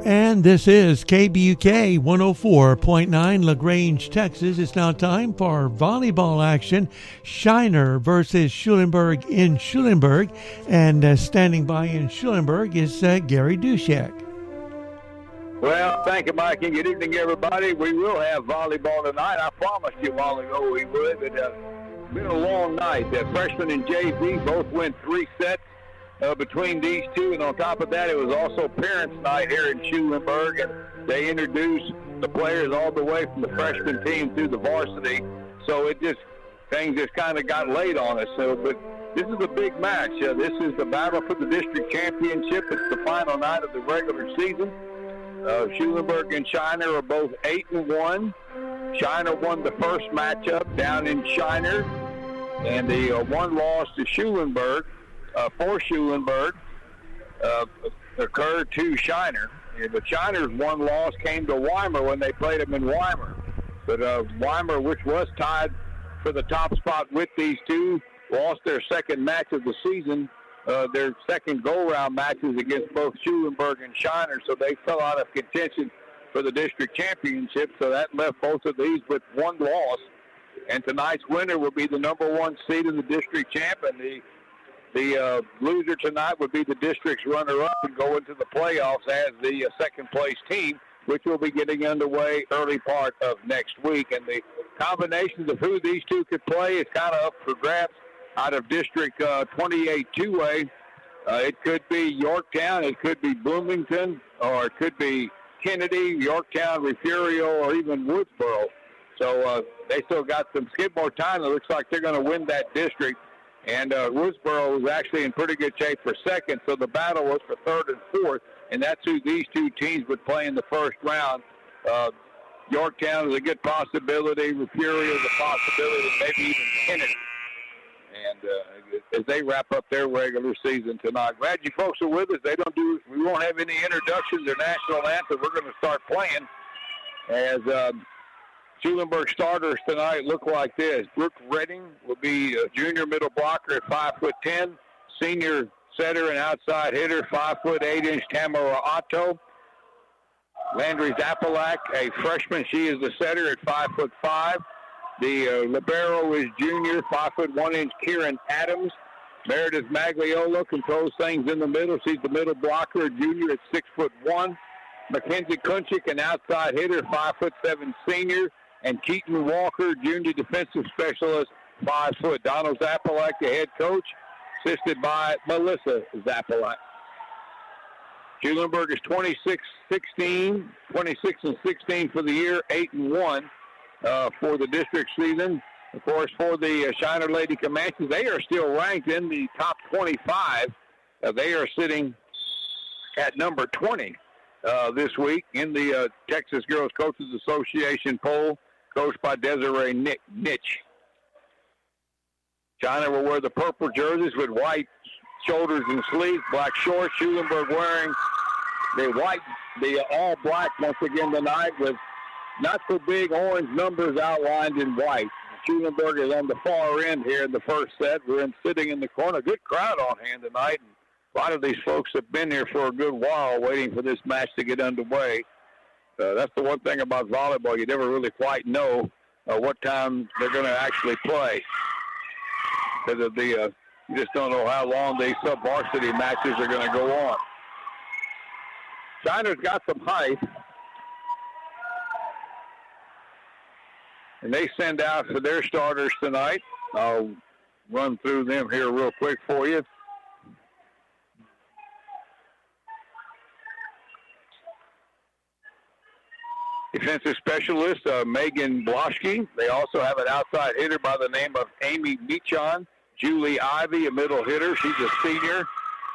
And this is KBUK 104.9 LaGrange, Texas. It's now time for volleyball action. Shiner versus Schulenburg in Schulenburg. And standing by in Schulenburg is Gary Dushak. Well, thank you, Mike, and good evening, everybody. We will have volleyball tonight. I promised you a while ago we would, but it's been a long night. The freshmen and JV both win 3 sets between these two, and on top of that, it was also parents' night here in Schulenburg, and they introduced the players all the way from the freshman team through the varsity. So things just kind of got late on us. But this is a big match. This is the battle for the district championship. It's the final night of the regular season. Schulenburg and Shiner are both 8-1. Shiner won the first matchup down in Shiner, and the one loss to Schulenburg for Schulenburg occurred to Shiner. But Shiner's one loss came to Weimar when they played them in Weimar. But Weimar, which was tied for the top spot with these two, lost their second match of the season. Their second go-round matches against both Schulenburg and Shiner, so they fell out of contention for the district championship. So that left both of these with one loss. And tonight's winner will be the number 1 seed in the district champ, and the loser tonight would be the district's runner-up and go into the playoffs as the second-place team, which will be getting underway early part of next week. And the combinations of who these two could play is kind of up for grabs out of District 28 2A. It could be Yorktown, it could be Bloomington, or it could be Kennedy, Yorktown, Refugio, or even Woodsboro. So they still got some Skidmore time. It looks like they're going to win that district. And Woodsboro was actually in pretty good shape for second, so the battle was for third and fourth, and that's who these two teams would play in the first round. Yorktown is a good possibility. Refugio is a possibility, maybe even Kennedy. And as they wrap up their regular season tonight. Glad you folks are with us. We won't have any introductions or national anthem. We're going to start playing as Schulenburg starters tonight look like this. Brooke Redding will be a junior middle blocker at 5'10", senior setter and outside hitter, 5'8" Tamara Otto. Landry Zapalak, a freshman, she is the setter at 5'5". The libero is junior, 5'1" Kieran Adams. Meredith Magliola controls things in the middle. She's the middle blocker, a junior at 6'1". Mackenzie Kunchik, an outside hitter, 5'7" senior. And Keaton Walker, junior defensive specialist, 5 foot. Donald Zapalak, the head coach, assisted by Melissa Zapalak. Schulenburg is 26-16 for the year, 8-1 for the district season. Of course, for the Shiner Lady Comanches, they are still ranked in the top 25. They are sitting at number 20 this week in the Texas Girls Coaches Association poll, coached by Desiree Nitch. Shiner will wear the purple jerseys with white shoulders and sleeves, black shorts. Schulenburg wearing the all black once again tonight with not so big orange numbers outlined in white. Schulenburg is on the far end here in the first set. We're sitting in the corner. Good crowd on hand tonight. And a lot of these folks have been here for a good while waiting for this match to get underway. That's the one thing about volleyball. You never really quite know what time they're going to actually play. Because you just don't know how long these sub-varsity matches are going to go on. Shiner's got some height. And they send out for their starters tonight. I'll run through them here real quick for you. Defensive specialist, Megan Bloschke. They also have an outside hitter by the name of Amy Meachon. Julie Ivy, a middle hitter. She's a senior.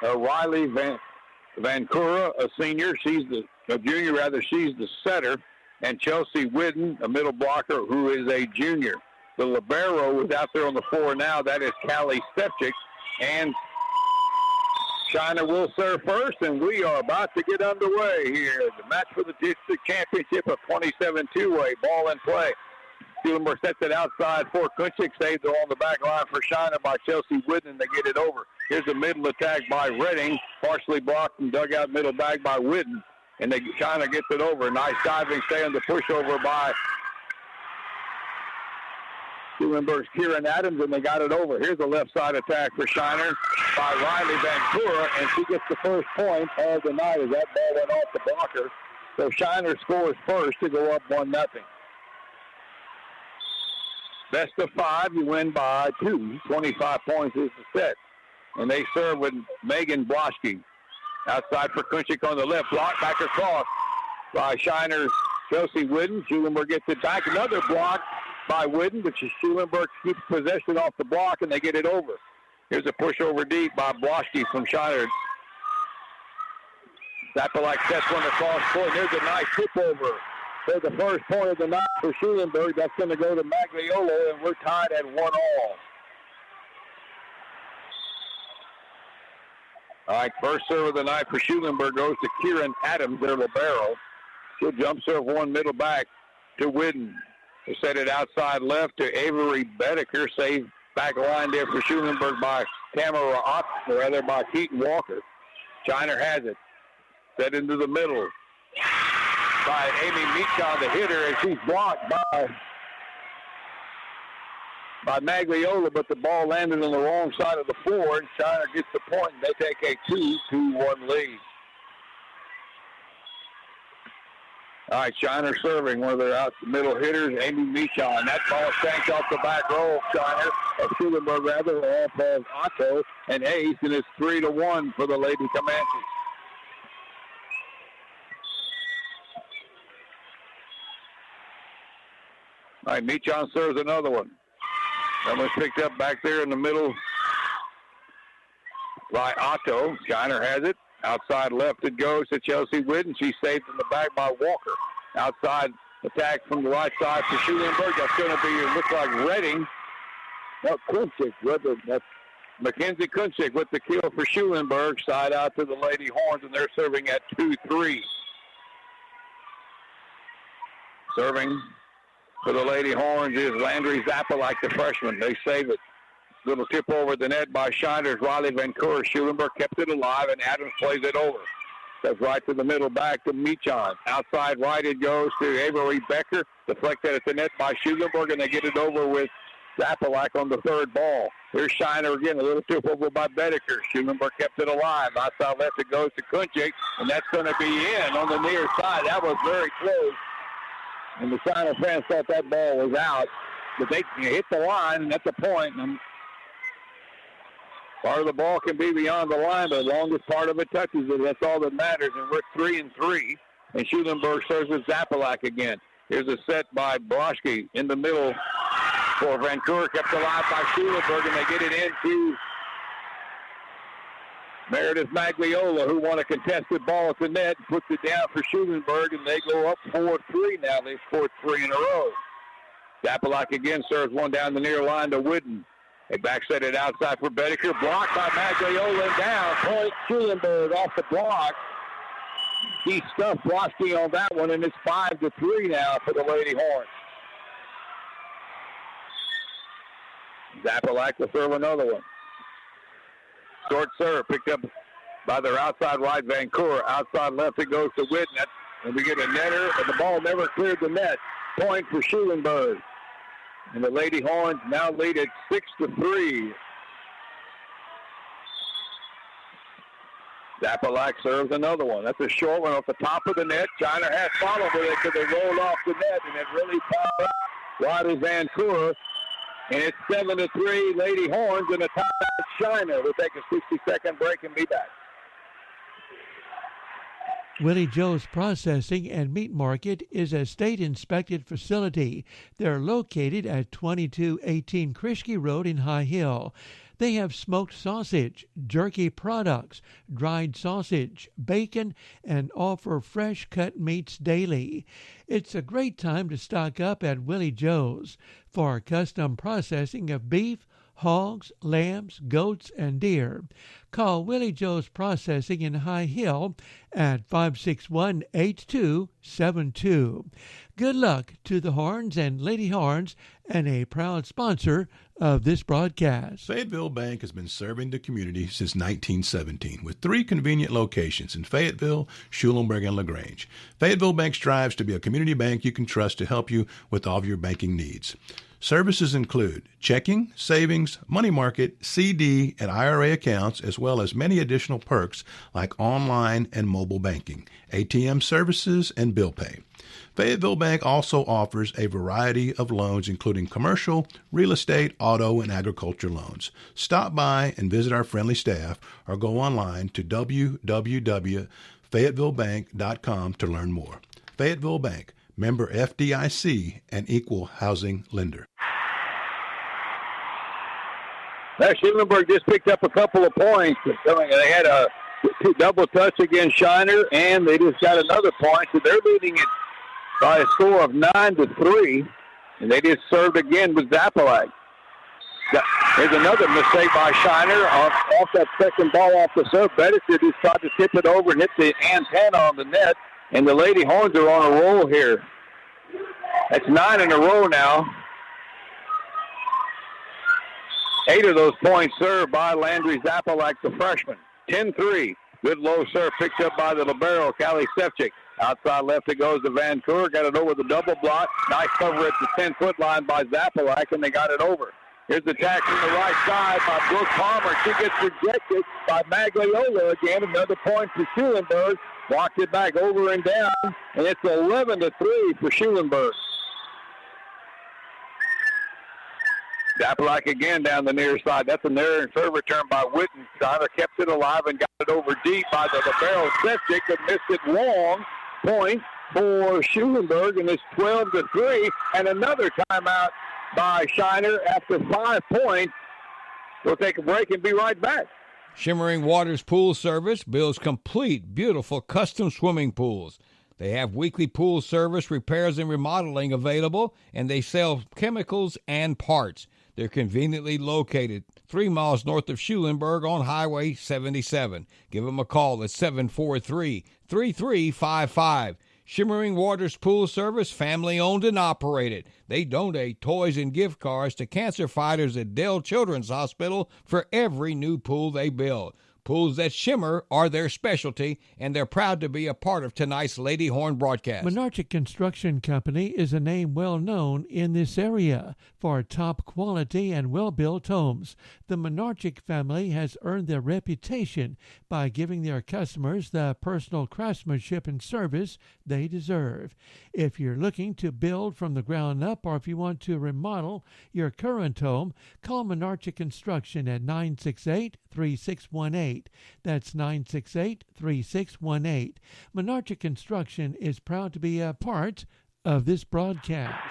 Riley Vancouver, a senior. She's a junior, rather. She's the setter. And Chelsea Whidden, a middle blocker, who is a junior. The libero is out there on the floor now. That is Callie Stepchick. And Shiner will serve first, and we are about to get underway here. The match for the district championship of 27 2-way. Ball in play. Schulenburg sets it outside for Kunchik. Saved on the back line for Shiner by Chelsea Whidden. They get it over. Here's a middle attack by Redding. Partially blocked and dug out middle back by Whidden. and Shiner gets it over. Nice diving stay on the pushover by Schulenburg's Kieran Adams, and they got it over. Here's a left side attack for Shiner by Riley Vancouver, and she gets the first point of the night as that ball went off the blocker. So Shiner scores first to go up 1-0. Best of 5, you win by 2. 25 points is the set. And they serve with Megan Bloschke. Outside for Kunchik on the left. Block back across by Shiner's Chelsea Whidden. Schulenburg gets it back. Another block by Whidden, but Schulenburg keeps possession off the block, and they get it over. Here's a push over deep by Bloschke from Shiner. Zapalak sets one across court. There's a nice tip over for the first point of the night for Schulenburg. That's going to go to Magliolo, and we're tied at 1-1. All right, first serve of the night for Schulenburg goes to Kieran Adams, their libero. She'll jump serve one middle back to Whidden. They set it outside left to Avery Bedecker. Save back line there for Schulenburg by by Keaton Walker. Shiner has it. Set into the middle by Amy Meachon, the hitter, and she's blocked by Magliola, but the ball landed on the wrong side of the floor, and Shiner gets the point, and they take a 2-1 lead. All right, Shiner serving, one of their out middle hitters, Amy Meachon. That ball shanked off the back row of Shiner, of Schulenburg rather, off of Otto and Ace, and it's 3-1 for the Lady Comanches. All right, Meachon serves another one. That one's picked up back there in the middle by Otto. Shiner has it. Outside left it goes to Chelsea Whidden. She's saved in the back by Walker. Outside attack from the right side for Schulenburg. That's going to be, looks like Redding. No, Kunchik. That's Mackenzie Kunchik with the kill for Schulenburg. Side out to the Lady Horns, and they're serving at 2-3. Serving for the Lady Horns is Landry Zappa, like the freshman. They save it. Little tip over the net by Shiner's Riley Vancouver. Schulenburg kept it alive, and Adams plays it over. That's right to the middle back to Meachon. Outside right it goes to Avery Becker. Deflected at the net by Schulenburg, and they get it over with Zapalak on the third ball. Here's Shiner again, a little tip over by Bedecker. Schulenburg kept it alive. Outside left it goes to Kunchik, and that's going to be in on the near side. That was very close. And the Shiner fans thought that ball was out. But they hit the line, and that's a point. And part of the ball can be beyond the line, but as long as part of it touches it, that's all that matters. And we're 3-3. And Schulenburg serves with Zapalak again. Here's a set by Bloschke in the middle for Vancouver. Kept alive by Schulenburg, and they get it into Meredith Magliola, who won a contested ball at the net, and puts it down for Schulenburg, and they go up 4-3 now. They've scored 3 in a row. Zapalak again serves one down the near line to Whidden. They back set it outside for Bedecker. Blocked by Magliola and down. Point Schulenburg off the block. He stuffed Bloschke on that one, and it's 5-3 now for the Lady Horns. Zapalak to serve another one. Short serve picked up by their outside right Vancouver. Outside left it goes to Whidden. And we get a netter, but the ball never cleared the net. Point for Schulenburg. And the Lady Horns now lead at 6-3. Zapalak serves another one. That's a short one off the top of the net. Shiner has followed with it because they rolled off the net, and it really popped up. Wide is Vancouver. And it's 7-3, Lady Horns, and a timeout Shiner. We'll take a 60-second break and be back. Willie Joe's Processing and Meat Market is a state-inspected facility. They're located at 2218 Krishke Road in High Hill. They have smoked sausage, jerky products, dried sausage, bacon, and offer fresh cut meats daily. It's a great time to stock up at Willie Joe's for custom processing of beef, hogs, lambs, goats, and deer. Call Willie Joe's Processing in High Hill at 561-8272. Good luck to the Horns and Lady Horns, and a proud sponsor of this broadcast. Fayetteville Bank has been serving the community since 1917 with 3 convenient locations in Fayetteville, Schulenburg, and LaGrange. Fayetteville Bank strives to be a community bank you can trust to help you with all of your banking needs. Services include checking, savings, money market, CD, and IRA accounts, as well as many additional perks like online and mobile banking, ATM services, and bill pay. Fayetteville Bank also offers a variety of loans, including commercial, real estate, auto, and agriculture loans. Stop by and visit our friendly staff or go online to www.fayettevillebank.com to learn more. Fayetteville Bank, member FDIC, and equal housing lender. Now, Schulenburg just picked up a couple of points. They had a double touch against Shiner, and they just got another point. So they're leading it by a score of 9-3, and they just served again with Zapalak. There's another mistake by Shiner off that second ball off the serve. Bettison just tried to tip it over and hit the antenna on the net, and the Lady Horns are on a roll here. That's 9 in a row now. 8 of those points served by Landry Zapalak, the freshman. 10-3. Good low serve picked up by the libero, Callie Stefchik. Outside left it goes to Vancouver. Got it over the double block. Nice cover at the 10-foot line by Zapalak, and they got it over. Here's the attack from the right side by Brooke Palmer. She gets rejected by Magliola again. Another point for Schulenburg. Walked it back over and down, and it's 11-3 for Schulenburg. Zapalak again down the near side. That's a near serve return by Witten. Shiner kept it alive and got it over deep by the libero Stefchik, but missed it long. Point for Schulenburg, and it's 12-3, and another timeout by Shiner after 5 points. We'll take a break and be right back. Shimmering Waters Pool Service builds complete, beautiful custom swimming pools. They have weekly pool service, repairs, and remodeling available, and they sell chemicals and parts. They're conveniently located 3 miles north of Schulenburg on Highway 77. Give them a call at 743-3355. Shimmering Waters Pool Service, family-owned and operated. They donate toys and gift cards to cancer fighters at Dell Children's Hospital for every new pool they build. Pools that shimmer are their specialty, and they're proud to be a part of tonight's Lady Horn broadcast. Menarche Construction Company is a name well known in this area for top quality and well-built homes. The Menarche family has earned their reputation by giving their customers the personal craftsmanship and service they deserve. If you're looking to build from the ground up, or if you want to remodel your current home, call Menarche Construction at 968-3618. That's 968-3618. Menarche Construction is proud to be a part of this broadcast.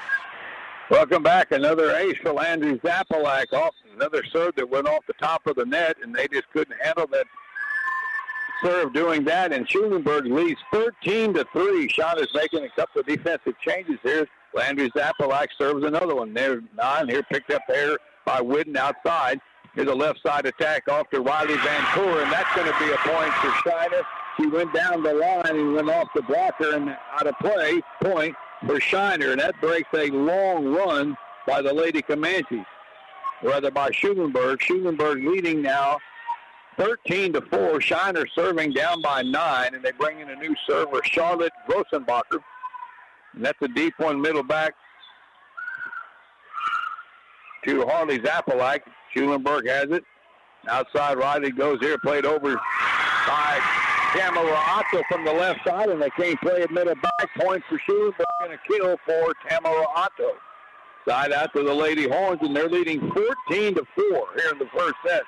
Welcome back. Another ace for Landry Zapalak. Off another serve that went off the top of the net, and they just couldn't handle that serve doing that. And Schulenburg leads 13-3. Shot is making a couple of defensive changes here. Landry Zapalak serves another one. There's 9 here, picked up there by Whidden outside. Here's a left side attack off to Riley Vancouver, and that's going to be a point for Shiner. She went down the line and went off the blocker and out of play. Point for Shiner, and that breaks a long run by the Lady Comanches, rather by Schulenburg. Schulenburg leading now 13-4. Shiner serving down by 9, and they bring in a new server, Charlotte Grossenbacher. And that's a deep one, middle back to Harley Zapalak. Schulenburg has it. Outside Riley goes here, played over by Tamara Otto from the left side, and they can't play it middle back. Point for Schulenburg and a kill for Tamara Otto. Side out to the Lady Horns, and they're leading 14-4 here in the first set.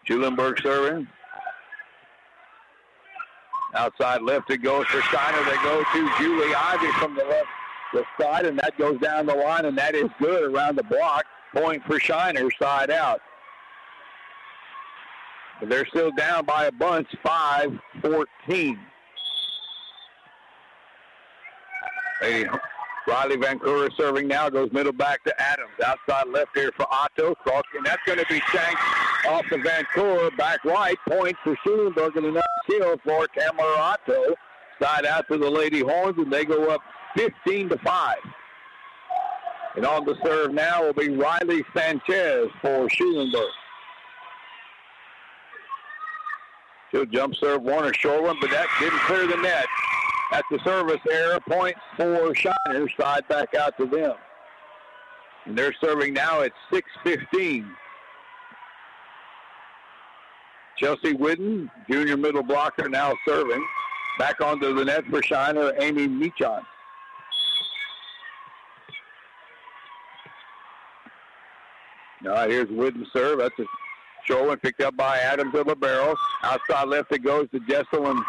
Schulenburg serving. Outside left it goes for Shiner. They go to Julie Ivy from the left side, and that goes down the line, and that is good around the block. Point for Shiner, side out. But they're still down by a bunch, 5-14. Riley Vancouver serving now, goes middle back to Adams. Outside left here for Otto. Cross, and that's going to be shanked off the Vancouver. Back right, point for Schulenburg, and another kill for Tamara Otto. Side out to the Lady Horns, and they go up 15-5. And on the serve now will be Riley Sanchez for Schulenburg. She'll jump serve one, a short one, but that didn't clear the net. At the service error, point for Shiner, side back out to them. And they're serving now at 6:15. Chelsea Whidden, junior middle blocker, now serving. Back onto the net for Shiner, Amy Michon. All right, here's Whidden serve. That's a short one picked up by Adams of Libero. Outside left it goes to Jesselyn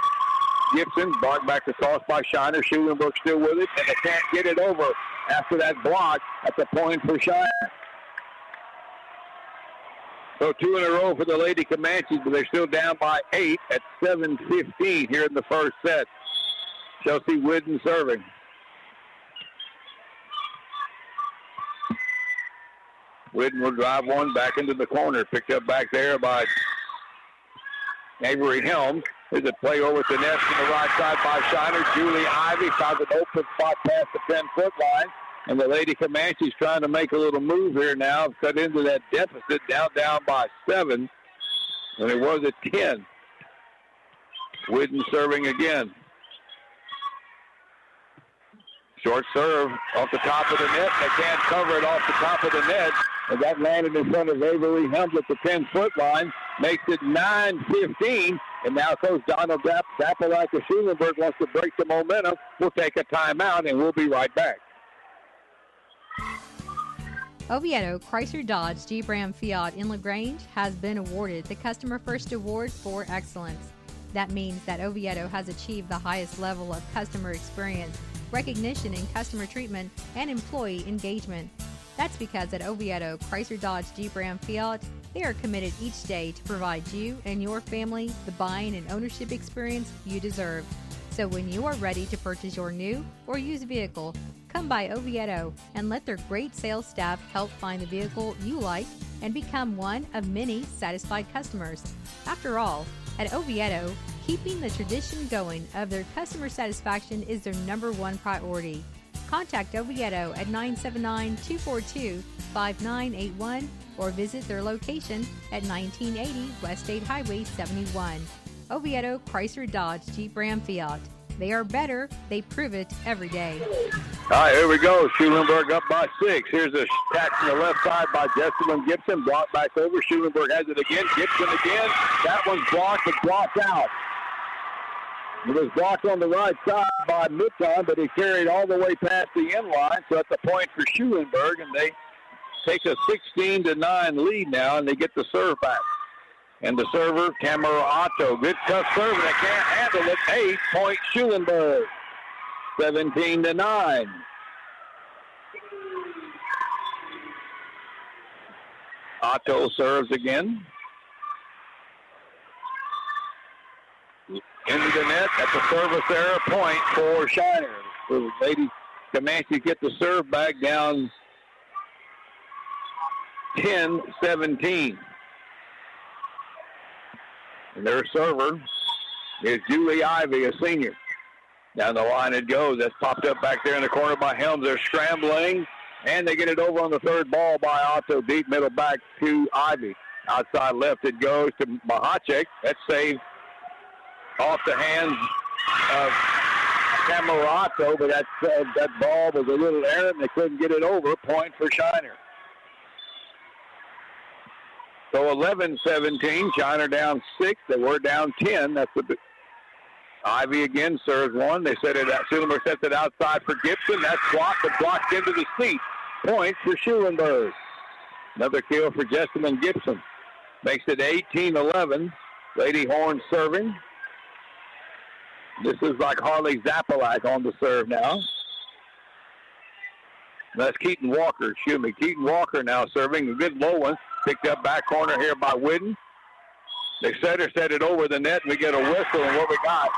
Gibson. Blocked back across by Shiner. Schulenburg still with it, and they can't get it over after that block at the point for Shiner. So 2 in a row for the Lady Comanches, but they're still down by 8 at 7:15 here in the first set. Chelsea Whidden serving. Whidden will drive one back into the corner. Picked up back there by Avery Helms. There's a play over to the net from the right side by Shiner. Julie Ivy found an open spot past the 10-foot line. And the Lady Comanches trying to make a little move here now. Cut into that deficit, down by 7. And it was at 10. Whidden serving again. Short serve off the top of the net. They can't cover it off the top of the net. And that landed in front of Avery Helms at the 10-foot line. Makes it 9-15. And now Coach Donald Zappalak of Schulenburg wants to break the momentum. We'll take a timeout, and we'll be right back. Oviedo Chrysler Dodge Jeep Ram Fiat in LaGrange has been awarded the Customer First Award for Excellence. That means that Oviedo has achieved the highest level of customer experience, recognition in customer treatment, and employee engagement. That's because at Oviedo Chrysler Dodge Jeep Ram Fiat, they are committed each day to provide you and your family the buying and ownership experience you deserve. So when you are ready to purchase your new or used vehicle, come by Oviedo and let their great sales staff help find the vehicle you like and become one of many satisfied customers. After all, at Oviedo, keeping the tradition going of their customer satisfaction is their #1 priority. Contact Oviedo at 979-242-5981 or visit their location at 1980 West State Highway 71. Oviedo Chrysler Dodge Jeep Ram Fiat. They are better. They prove it every day. All right, here we go. Schulenburg up by 6. Here's a attack from the left side by Jesselyn Gibson. Blocked back over. Schulenburg has it again. Gibson again. That one's blocked, but blocked out. It was blocked on the right side by Mitton, but he carried all the way past the end line. So that's a point for Schulenburg, and they take a 16-9 lead now, and they get the serve back. And the server, Tamara Otto. Good tough serve, and they can't handle it. 8-point Schulenburg. 17-9. Otto serves again. Into the net. That's a service error, point for Shiner. The Lady Comanches get the serve back down 10-17. And their server is Julie Ivy, a senior. Down the line it goes. That's popped up back there in the corner by Helms. They're scrambling, and they get it over on the third ball by Otto. Deep middle back to Ivy. Outside left it goes to Mahacek. That's saved off the hands of Camarato, but that ball was a little errant, and they couldn't get it over. Point for Shiner. So 11-17, Shiner down 6. They were down 10. That's the Ivy again serves one. They set it out. Schulenburg sets it outside for Gibson. That's blocked, but blocked into the seat. Point for Schulenburg. Another kill for Jesselyn Gibson. Makes it 18-11. Lady Horn serving. This is like Harley Zappalak on the serve now. That's Keaton Walker, excuse me. Keaton Walker now serving. A good low one. Picked up back corner here by Whidden. They set it over the net, and we get a whistle, and what we got?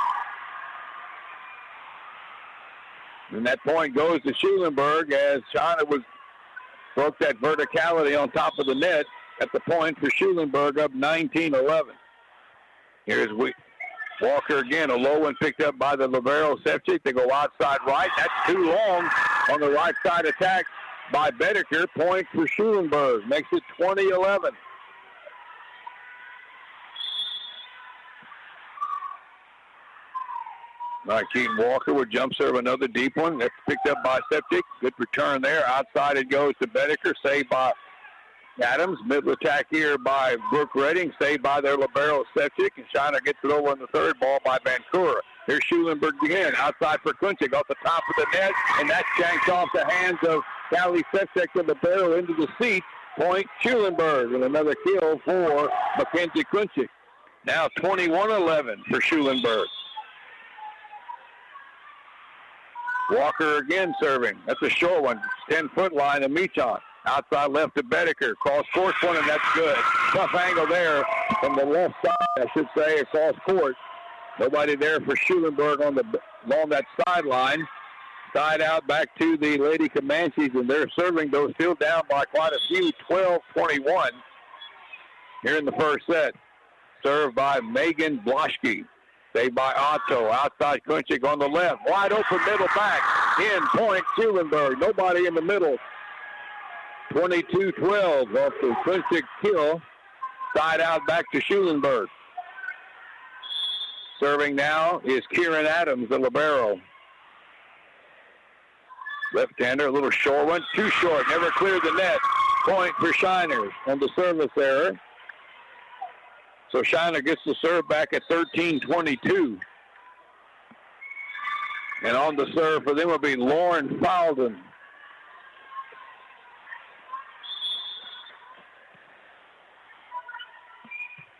And that point goes to Schulenburg as China broke that verticality on top of the net at the point for Schulenburg, up 19-11. Here's Walker again, a low one picked up by the libero Sevchik. They go outside right. That's too long on the right side attack by Bedeker. Point for Schulenburg. Makes it 20-11. All right, Keaton Walker would jump serve another deep one. That's picked up by Sevchik. Good return there. Outside it goes to Bedeker. Saved by Adams. Middle attack here by Brooke Redding. Saved by their libero Sevchik. And Shiner gets it over on the third ball by Vancouver. Here's Schulenburg again. Outside for Kunchik off the top of the net. And that shanks off the hands of Callie Sevchik with the barrel into the seat. Point Schulenburg. And another kill for Mackenzie Kunchik. Now 21-11 for Schulenburg. Walker again serving. That's a short one. 10-foot line to Michon. Outside left to Bedeker. Cross court one, and that's good. Tough angle there from the left side, I should say, across court. Nobody there for Schulenburg along that sideline. Side out back to the Lady Comanches, and they're serving those still down by quite a few, 12-21 here in the first set. Served by Megan Bloschke. Saved by Otto. Outside Kunchik on the left. Wide open middle back. In point Schulenburg. Nobody in the middle. 22-12 off the Kunchik kill. Side out back to Schulenburg. Serving now is Kieran Adams, the libero. Left-hander, a little short one. Too short. Never cleared the net. Point for Shiners on the service error. So Shiner gets the serve back at 13-22. And on the serve for them will be Lauren Falden.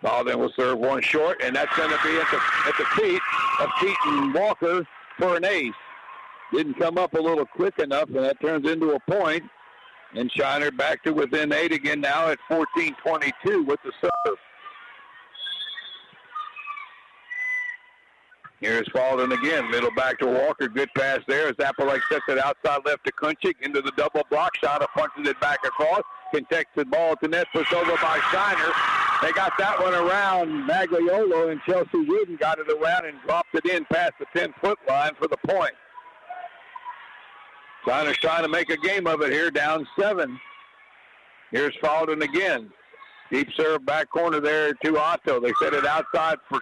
Falden will serve one short, and that's going to be at the feet of Keaton Walker for an ace. Didn't come up a little quick enough, and that turns into a point. And Shiner back to within 8 again now at 14-22 with the serve. Here's Falden again. Middle back to Walker. Good pass there. Zapolek sets it outside left to Kunchik. Into the double block shot. Punches it back across. Contested ball at the net. Pushed over by Shiner. They got that one around Magliolo, and Chelsea Wooden got it around and dropped it in past the 10-foot line for the point. Shiner's trying to make a game of it here, down 7. Here's Falden again. Deep serve back corner there to Otto. They set it outside for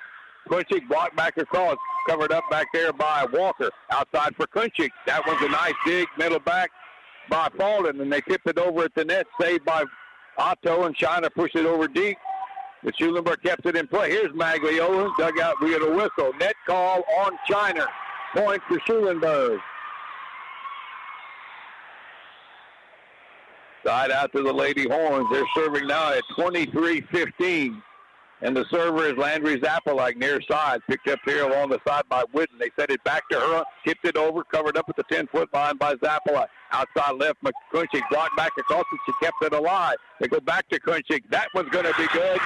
Kunchik, blocked back across, covered up back there by Walker. Outside for Kunchik. That one's a nice dig, middle back by Falden, and they tipped it over at the net, saved by Otto, and Shiner pushed it over deep. But Schulenburg kept it in play. Here's Magliolo, dug out, we get a whistle. Net call on Shiner. Point for Schulenburg. Side out to the Lady Horns. They're serving now at 23-15. And the server is Landry Zapolak near side. Picked up here along the side by Whitten. They set it back to her. Tipped it over. Covered up at the 10-foot line by Zapolak. Outside left, Kunchik blocked back across it. She kept it alive. They go back to Kunchik. That one's going to be good.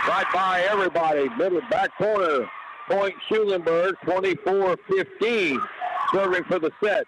Right by everybody. Middle back corner. Point Schulenburg, 24-15. Serving for the set.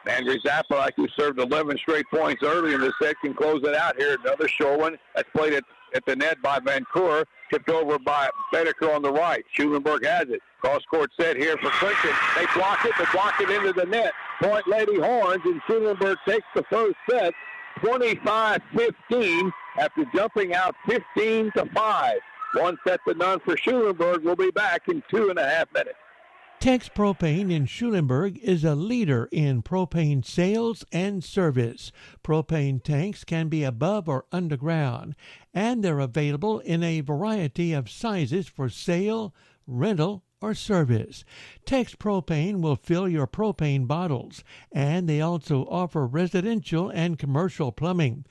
Landry Zapolak, who served 11 straight points early in the set, can close it out here. Another short one. That's played at the net by Vancouver. Tipped over by Bedeker on the right. Schulenburg has it. Cross-court set here for Clinton. They block it, but block it into the net. Point Lady Horns, and Schulenburg takes the first set, 25-15, after jumping out 15-5. 1-0 for Schulenburg. We'll be back in 2.5 minutes. Tex Propane in Schulenburg is a leader in propane sales and service. Propane tanks can be above or underground, and they're available in a variety of sizes for sale, rental, or service. Tex Propane will fill your propane bottles, and they also offer residential and commercial plumbing.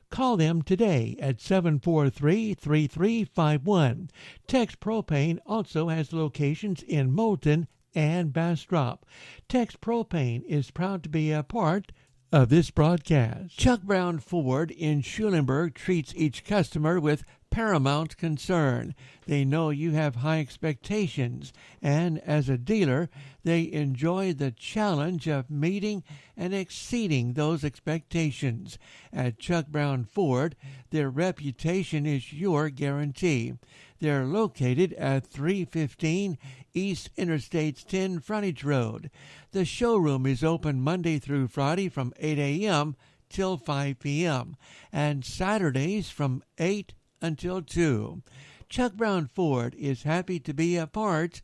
Call them today at 743-3351. Tex Propane also has locations in Moulton and Bastrop. Tex Propane is proud to be a part of this broadcast. Chuck Brown Ford in Schulenburg treats each customer with paramount concern. They know you have high expectations, and as a dealer, they enjoy the challenge of meeting and exceeding those expectations. At Chuck Brown Ford, their reputation is your guarantee. They're located at 315 East Interstate 10 Frontage Road. The showroom is open Monday through Friday from 8 a.m. till 5 p.m. and Saturdays from 8 until 2. Chuck Brown Ford is happy to be a part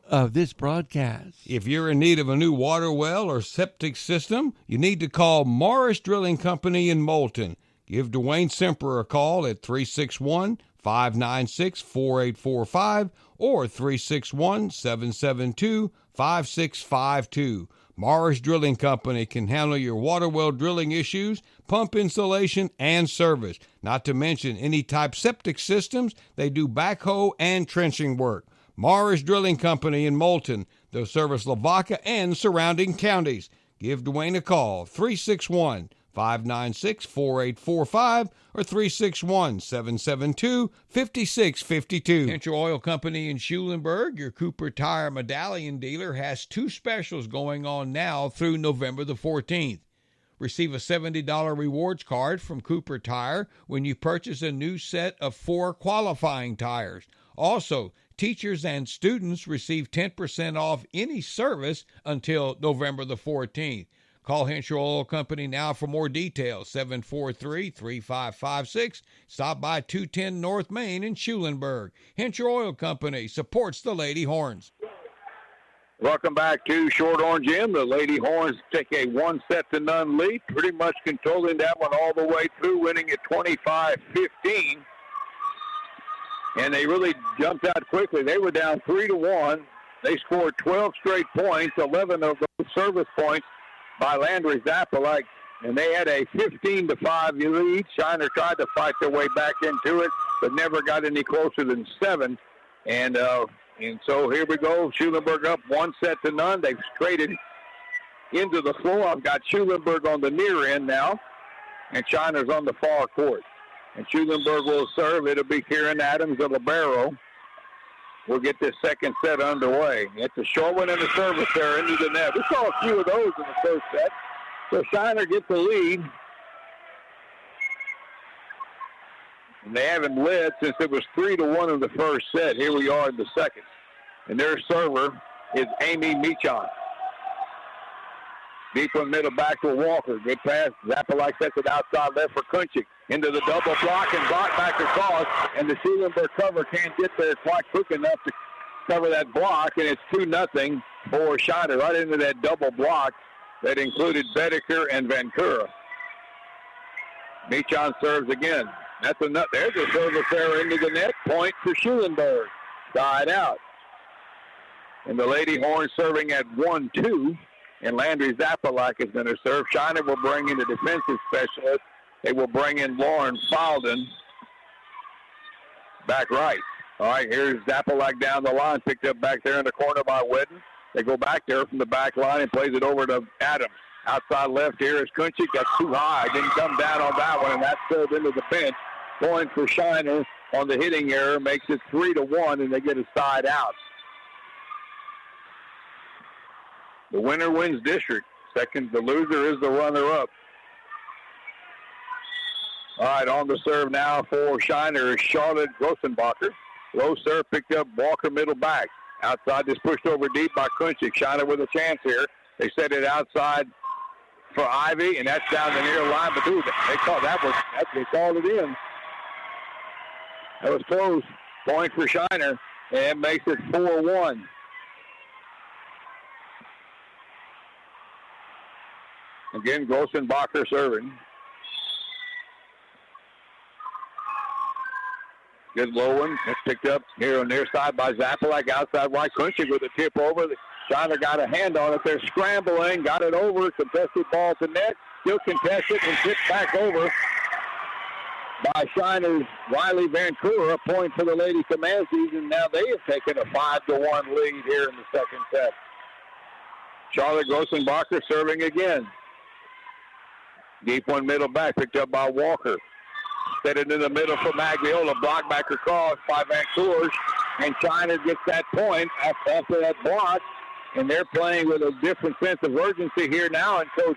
of this broadcast. If you're in need of a new water well or septic system, you need to call Morris Drilling Company in Moulton. Give Dwayne Semper a call at 361-596-4845 or 361-772-5652. Morris Drilling Company can handle your water well drilling issues, pump installation, and service. Not to mention any type septic systems. They do backhoe and trenching work. Morris Drilling Company in Moulton. They'll service Lavaca and surrounding counties. Give Dwayne a call, 361-596-4845 or 361-772-5652. Henshaw Oil Company in Schulenburg, your Cooper Tire Medallion dealer, has two specials going on now through November the 14th. Receive a $70 rewards card from Cooper Tire when you purchase a new set of 4 qualifying tires. Also, teachers and students receive 10% off any service until November the 14th. Call Henshaw Oil Company now for more details, 743-3556. Stop by 210 North Main in Schulenburg. Henshaw Oil Company supports the Lady Horns. Welcome back to Short Orange Gym. The Lady Horns take a 1-0 lead, pretty much controlling that one all the way through, winning at 25-15. And they really jumped out quickly. They were down 3-1. They scored 12 straight points, 11 of those service points by Landry Zappalak, and they had a 15-5 lead. Shiner tried to fight their way back into it, but never got any closer than 7. And so here we go. Schulenburg up 1-0. They've traded into the floor. I've got Schulenburg on the near end now, and Shiner's on the far court. And Schulenburg will serve. It'll be Kieran Adams, the libero. We'll get this second set underway. It's a short one in the service there into the net. We saw a few of those in the first set. So Shiner gets the lead. And they haven't led since it was 3-1 in the first set. Here we are in the second. And their server is Amy Mechon. Deep in the middle back to Walker. Good pass. Zappalak sets it outside left for Kunchik. Into the double block and block back across. And the Schulenburg cover can't get there quite quick enough to cover that block. And it's 2-0 for Shiner. Right into that double block that included Bedeker and Vancouver. Mechon serves again. That's a nut. There's a service there into the net. Point for Schulenburg. Side out. And the Lady Horns serving at 1-2. And Landry Zappalak is going to serve. Shiner will bring in the defensive specialist. They will bring in Lauren Falden back right. All right, here's Zappalak down the line, picked up back there in the corner by Whitten. They go back there from the back line and plays it over to Adams. Outside left here is Kunchik. That's too high. Didn't come down on that one, and that's filled into the bench. Point for Shiner on the hitting error makes it 3-1, and they get a side out. The winner wins district. Second, the loser is the runner-up. All right, on the serve now for Shiner is Charlotte Grossenbacher. Low serve picked up Walker middle back. Outside this pushed over deep by Kunchik. Shiner with a chance here. They set it outside for Ivy, and that's down the near line. But dude, they called they called it in. That was close. Point for Shiner, and makes it 4-1. Again, Grossenbacher serving. Good low one. It's picked up here on their side by Zappalak. Outside right. Kunchik with a tip over. Shiner got a hand on it. They're scrambling. Got it over. Contested ball to net. Still contested and tipped back over by Shiner's Riley Vancouver. A point for the Lady Comanches. And now they have taken a 5-1 lead here in the second set. Charlotte Grossenbacher serving again. Deep one middle back. Picked up by Walker. Set it in the middle for Magliola. Block back across by Vancouver. And China gets that point after that block. And they're playing with a different sense of urgency here now. And Coach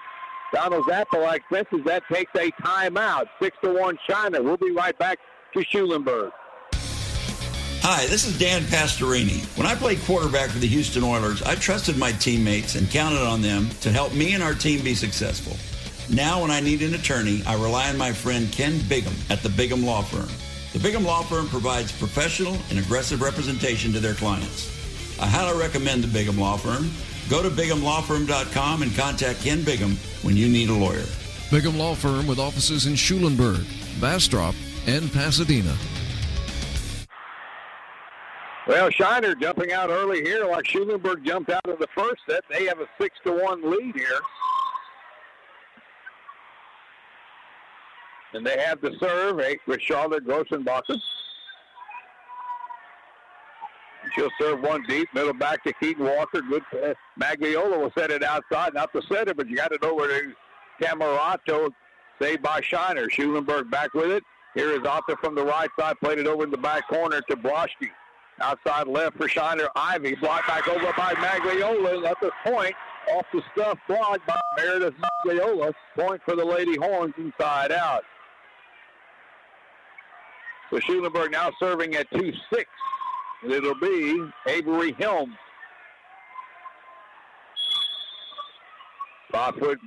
Donald Zapalak senses that takes a timeout. 6-1 China. We'll be right back to Schulenburg. Hi, this is Dan Pastorini. When I played quarterback for the Houston Oilers, I trusted my teammates and counted on them to help me and our team be successful. Now, when I need an attorney, I rely on my friend Ken Bigham at the Bigham Law Firm. The Bigham Law Firm provides professional and aggressive representation to their clients. I highly recommend the Bigham Law Firm. Go to BighamLawFirm.com and contact Ken Bigham when you need a lawyer. Bigham Law Firm with offices in Schulenburg, Bastrop, and Pasadena. Well, Shiner jumping out early here like Schulenburg jumped out of the first set. They have a 6-1 lead here. And they have the serve with Charlotte Grossenbacher. She'll serve one deep, middle back to Keaton Walker. Good pass. Magliola will set it outside, not the setter, but you got it over to Camarato, saved by Shiner. Schulenburg back with it. Here is Otto from the right side, played it over in the back corner to Broschke. Outside left for Shiner. Ivy blocked back over by Magliola. At the point, off the stuff blocked by Meredith Magliola. Point for the Lady Horns inside out. So Schulenburg now serving at 2-6. It'll be Avery Helms. 5-foot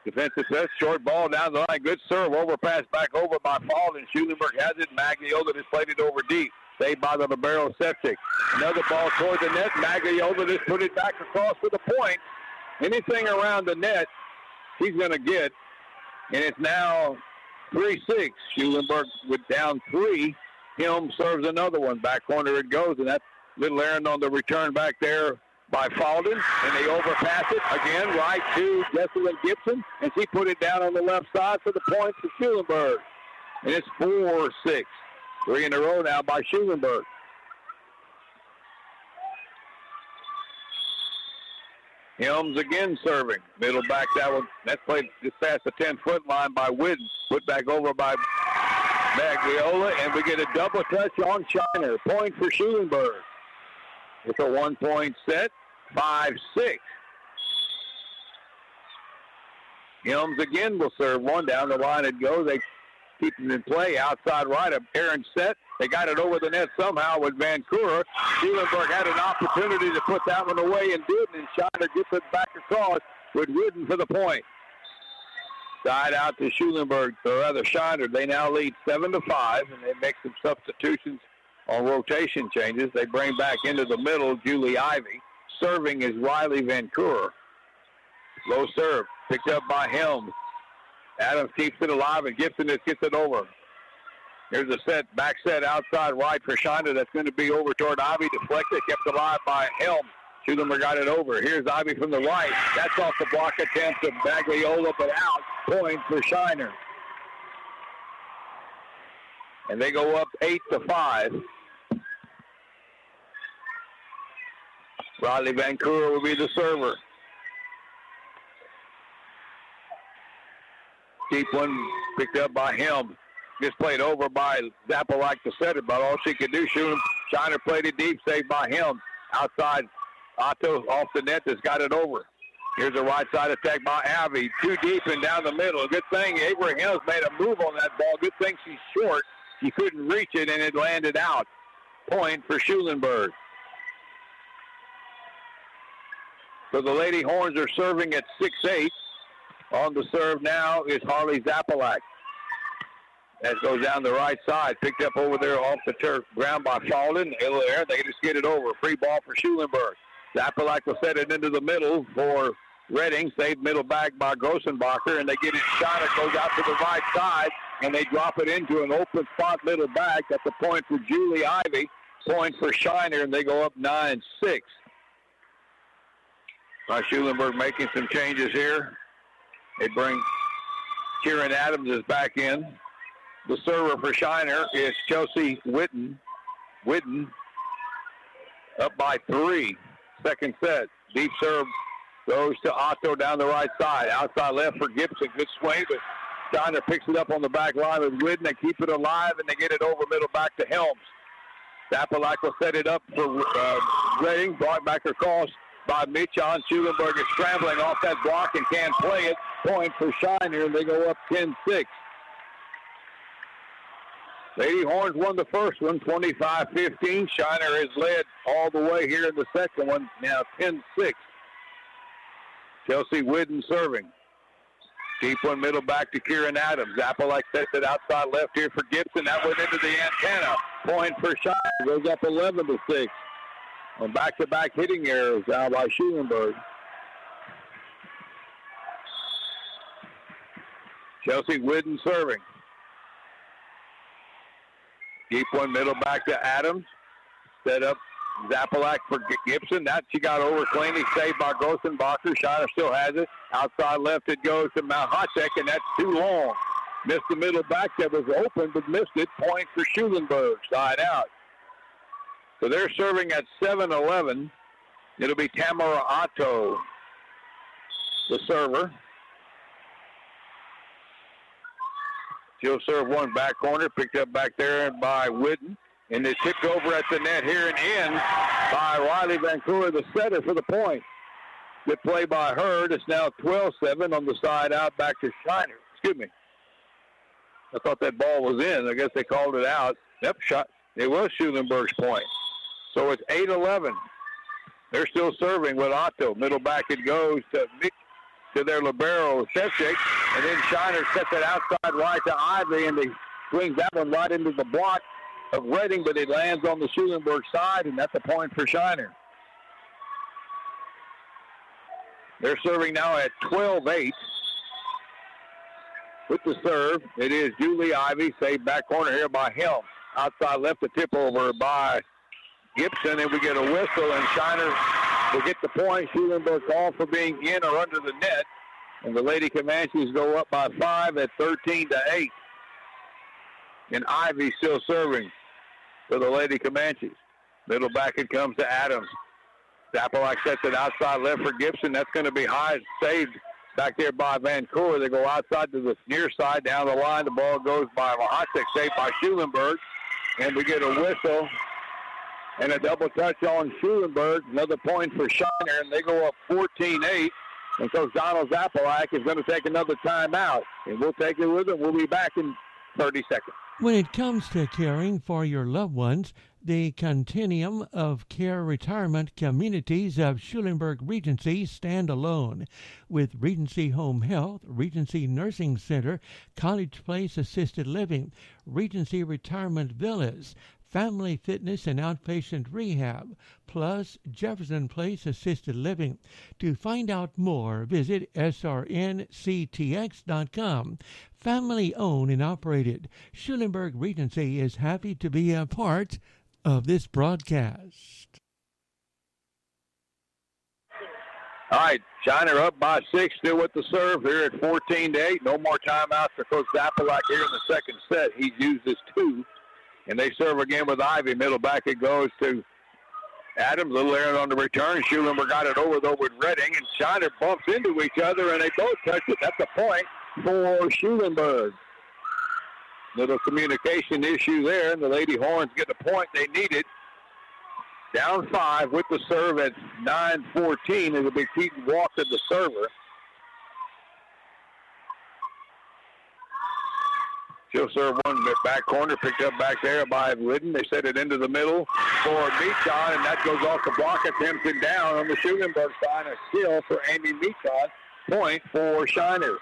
defensive set. Short ball down the line. Good serve. Overpass back over by Falden. Schulenburg has it. Magliola just played it over deep. Saved by the libero Septic. Another ball toward the net. Magliola just put it back across for the point. Anything around the net, he's going to get. And it's now 3-6. Schulenburg with down 3. Helm serves another one. Back corner it goes, and that little errand on the return back there by Falden. And they overpass it again right to Jesselyn Gibson. And she put it down on the left side for the point for Schulenburg. And it's 4-6. 3 in a row now by Schulenburg. Helms again serving. Middle back that one. That's played just past the 10-foot line by Whidden. Put back over by Magliola. And we get a double touch on Shiner. Point for Schulenburg. It's a 1-point set. 5-6. Helms again will serve one. Down the line it goes. They keep it in play. Outside right. Aaron set. They got it over the net somehow with Vancouver. Schulenburg had an opportunity to put that one away and didn't. And Shiner gets it back across with Whidden for the point. Side out to Schulenburg, or rather Shiner. They now lead 7-5, and they make some substitutions on rotation changes. They bring back into the middle Julie Ivy. Serving is Riley Vancouver. Low serve, picked up by Helms. Adams keeps it alive, and Gibson just gets it over. Here's a set, back set outside right for Shiner. That's going to be over toward Ivy. Deflected, kept alive by Helms. Schulenburg got it over. Here's Ivy from the right. That's off the block attempt of Magliola, but out. Point for Shiner. And they go up 8-5. Riley Vancouver will be the server. Deep one picked up by him. Just played over by Zappa to set it, but all she could do, shoot him. Shiner played it deep, saved by him. Outside, Otto off the net that's got it over. Here's a right side attack by Ivy. Too deep and down the middle. Good thing Avery Hills made a move on that ball. Good thing she's short. She couldn't reach it, and it landed out. Point for Schulenburg. So the Lady Horns are serving at 6-8. On the serve now is Harley Zapalak. That goes down the right side. Picked up over there off the turf ground by Falden. They can just get it over. Free ball for Schulenburg. Zapalak will set it into the middle for Redding. Saved middle back by Grossenbacher. And they get it shot. It goes out to the right side. And they drop it into an open spot middle back. That's a point for Julie Ivy. Point for Shiner. And they go up 9-6. Schulenburg making some changes here. They bring Kieran Adams is back in. The server for Shiner is Chelsea Whidden. Whidden up by 3. Second set. Deep serve goes to Otto down the right side. Outside left for Gibson. Good swing, but Shiner picks it up on the back line with Whidden. They keep it alive, and they get it over middle back to Helms. Zapalak will set it up for Redding. Brought back across by Mitchon. Schulenburg is scrambling off that block and can't play it. Point for Shiner, and they go up 10-6. Lady Horns won the first one, 25-15. Shiner has led all the way here in the second one, now 10-6. Chelsea Whidden serving. Deep one, middle back to Kieran Adams. Zapalak sets it outside left here for Gibson. That went into the antenna. Point for Shiner. Goes up 11-6. On back-to-back hitting errors now by Schulenburg. Chelsea Whidden serving. Deep one, middle back to Adams. Set up Zapalak for Gibson. That she got over cleanly. Saved by Grossenbacher. Shiner still has it. Outside left it goes to Mount Hotek, and that's too long. Missed the middle back that was open, but missed it. Point for Schulenburg. Side out. So they're serving at 7-11. It'll be Tamara Otto, the server. She'll serve one back corner, picked up back there by Whidden. And it's tipped over at the net here and in by Riley Vancouver, the setter, for the point. Good play by Hurd. It's now 12-7 on the side out back to Shiner. Excuse me. I thought that ball was in. I guess they called it out. Yep, shot. It was Schulenburg's point. So it's 8-11. They're still serving with Otto. Middle back it goes to their libero, Shevchik. And then Shiner sets it outside right to Ivy, and he swings that one right into the block of Redding, but it lands on the Schulenburg side, and that's a point for Shiner. They're serving now at 12-8. With the serve, it is Julie Ivy, saved back corner here by Helm. Outside left, the tip over by Gibson, and we get a whistle, and Shiner will get the point. Schulenburg called for being in or under the net, and the Lady Comanches go up by 5 at 13-8. And Ivy still serving for the Lady Comanches. Middle back it comes to Adams. Zapalak sets it outside left for Gibson. That's going to be high, saved back there by Vancouver. They go outside to the near side down the line. The ball goes by Mahatek, saved by Schulenburg. And we get a whistle and a double touch on Schulenburg. Another point for Shiner, and they go up 14-8. And so Donald Zapalak is going to take another timeout. And we'll take it with him. We'll be back in 30 seconds. When it comes to caring for your loved ones, the Continuum of Care Retirement Communities of Schulenburg Regency stand alone. With Regency Home Health, Regency Nursing Center, College Place Assisted Living, Regency Retirement Villas, Family Fitness and Outpatient Rehab, plus Jefferson Place Assisted Living. To find out more, visit srnctx.com. Family owned and operated, Schulenburg Regency is happy to be a part of this broadcast. All right, Shiner up by 6, still with the serve here at 14-8. No more timeouts for Coach Zapalak here in the second set. He's used his 2. And they serve again with Ivy. Middle back it goes to Adams. Little error on the return. Schulenburg got it over though with Redding. And Shiner bumps into each other, and they both touch it. That's a point for Schulenburg. Little communication issue there, and the Lady Horns get the point they needed. Down 5 with the serve at 9:14. It'll be Keaton Walker, the server. She'll serve one back corner, picked up back there by Whidden. They set it into the middle for Meachon, and that goes off the block. Attempted down on the Schulenburg side. A steal for Amy Meachon. Point for Shiner.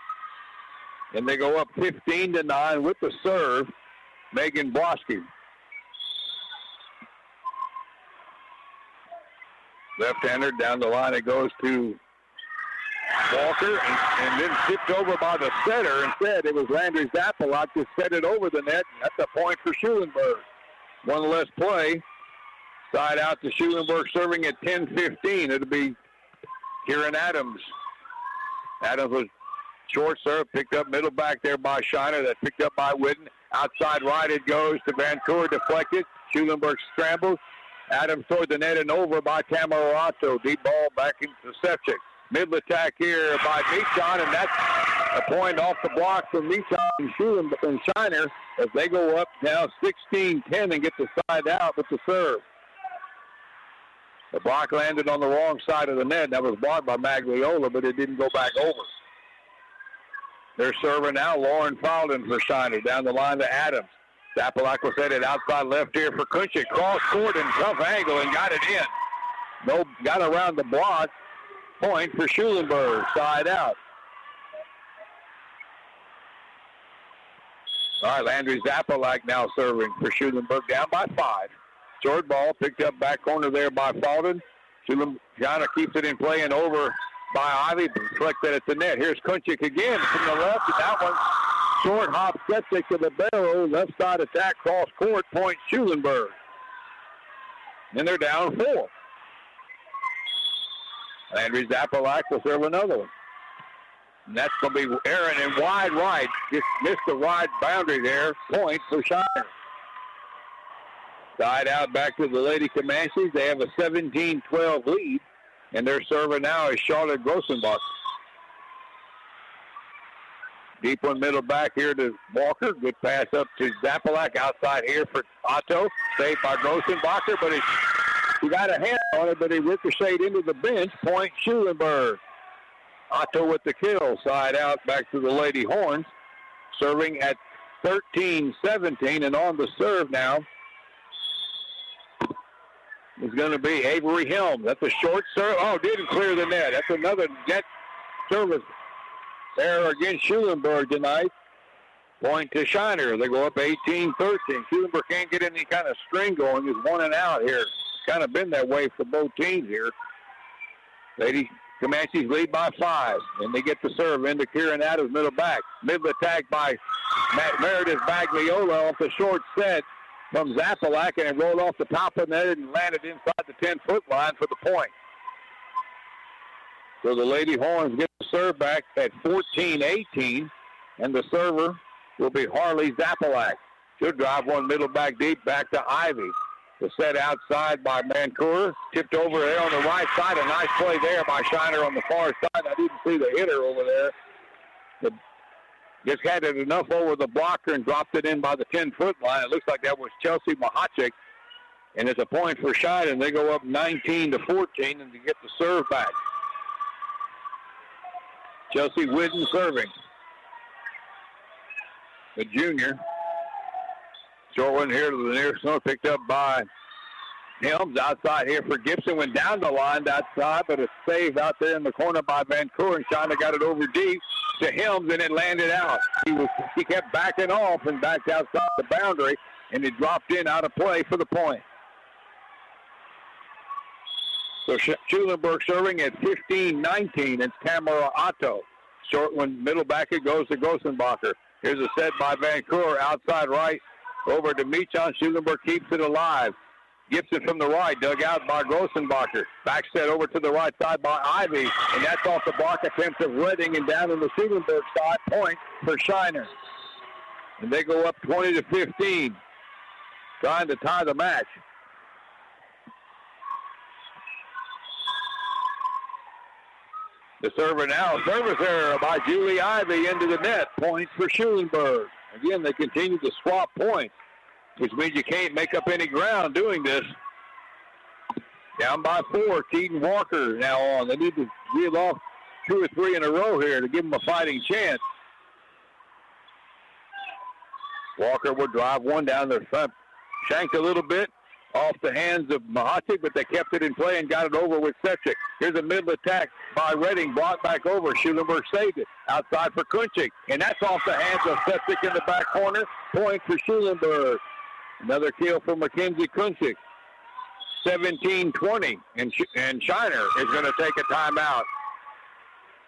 And they go up 15-9 with the serve. Megan Broski. Left-hander down the line. It goes to Walker, and then tipped over by the setter. Instead, it was Landry Zapalak to set it over the net. That's a point for Schulenburg. One less play. Side out to Schulenburg, serving at 10:15. It'll be Kieran Adams. Adams was short serve, picked up middle back there by Shiner. That picked up by Whidden. Outside right it goes to Vancouver, deflected. Schulenburg scrambles. Adams toward the net and over by Tamarato. Deep ball back into Sepchik. Middle attack here by Meachon, and that's A point off the block from Meacham and Schulenburg and Shiner as they go up now 16-10 and get the side out with the serve. The block landed on the wrong side of the net. That was blocked by Magliola, but it didn't go back over. They're serving now. Lauren Fowden for Shiner. Down the line to Adams. Zapalak was headed outside left here for Kunchik. Cross court and tough angle and got it in. No, got around the block. Point for Schulenburg. Side out. All right, Landry Zapalak now serving for Schulenburg, down by 5. Short ball picked up back corner there by Fowden. Shiner keeps it in play and over by Ivy. Deflected at the net. Here's Kunchik again from the left, and that one short hop septic to the barrel. Left side attack, cross court, point Schulenburg. And they're down 4. Landry Zapalak will serve another one. And that's going to be Aaron and wide right. Just missed the wide boundary there. Point for Shiner. Side out back to the Lady Comanches. They have a 17-12 lead. And their server now is Charlotte Grossenbach. Deep one middle back here to Walker. Good pass up to Zapalak outside here for Otto. Saved by Grossenbacher, but he got a hand on it, but he ricocheted into the bench. Point Schulenburg. Otto with the kill. Side out back to the Lady Horns. Serving at 13-17, and on the serve now is going to be Avery Helm. That's a short serve. Oh, didn't clear the net. That's another net service there against Schulenburg tonight. Point to Shiner. They go up 18-13. Schulenburg can't get any kind of string going. It's 1 and out here. It's kind of been that way for both teams here. Lady Comanches lead by 5, and they get the serve into Kieran Adams, middle back. Middle attack by Meredith Bagliola off the short set from Zapalak, and it rolled off the top of the net and landed inside the 10-foot line for the point. So the Lady Horns get the serve back at 14-18, and the server will be Harley Zapalak. She'll drive one middle back deep back to Ivy. The set outside by Vancouver. Tipped over there on the right side. A nice play there by Shiner on the far side. I didn't see the hitter over there. Just had it enough over the blocker and dropped it in by the 10-foot line. It looks like that was Chelsea Mahachik. And it's a point for Shiner, and they go up 19-14, and they get the serve back. Chelsea Whidden serving. The junior. Short one here to the nearest one, picked up by Helms. Outside here for Gibson. Went down the line that side, but it's saved out there in the corner by Vancouver. And Shiner got it over deep to Helms, and it landed out. He kept backing off and backed outside the boundary, and it dropped in out of play for the point. So Schulenburg serving at 15-19. It's Tamara Otto. Short one, middle back, it goes to Grossenbacher. Here's a set by Vancouver, outside right, over to Meachon. Schulenburg keeps it alive. Gibson from the right, dug out by Grossenbacher. Back set over to the right side by Ivy, and that's off the block attempt of Redding, and down on the Schulenburg side, point for Shiner. And they go up 20-15, trying to tie the match. The server now, service error by Julie Ivy into the net. Point for Schulenburg. Again, they continue to swap points, which means you can't make up any ground doing this. Down by 4, Keaton Walker now on. They need to reel off 2 or 3 in a row here to give them a fighting chance. Walker will drive one down the front. Shanked a little bit off the hands of Mahachik, but they kept it in play and got it over with Sepchik. Here's a middle attack by Redding, brought back over. Schulenburg saved it. Outside for Kunchik, and that's off the hands of Sepchik in the back corner. Point for Schulenburg. Another kill for Mackenzie Kunchik. 17-20, and Shiner is going to take a timeout.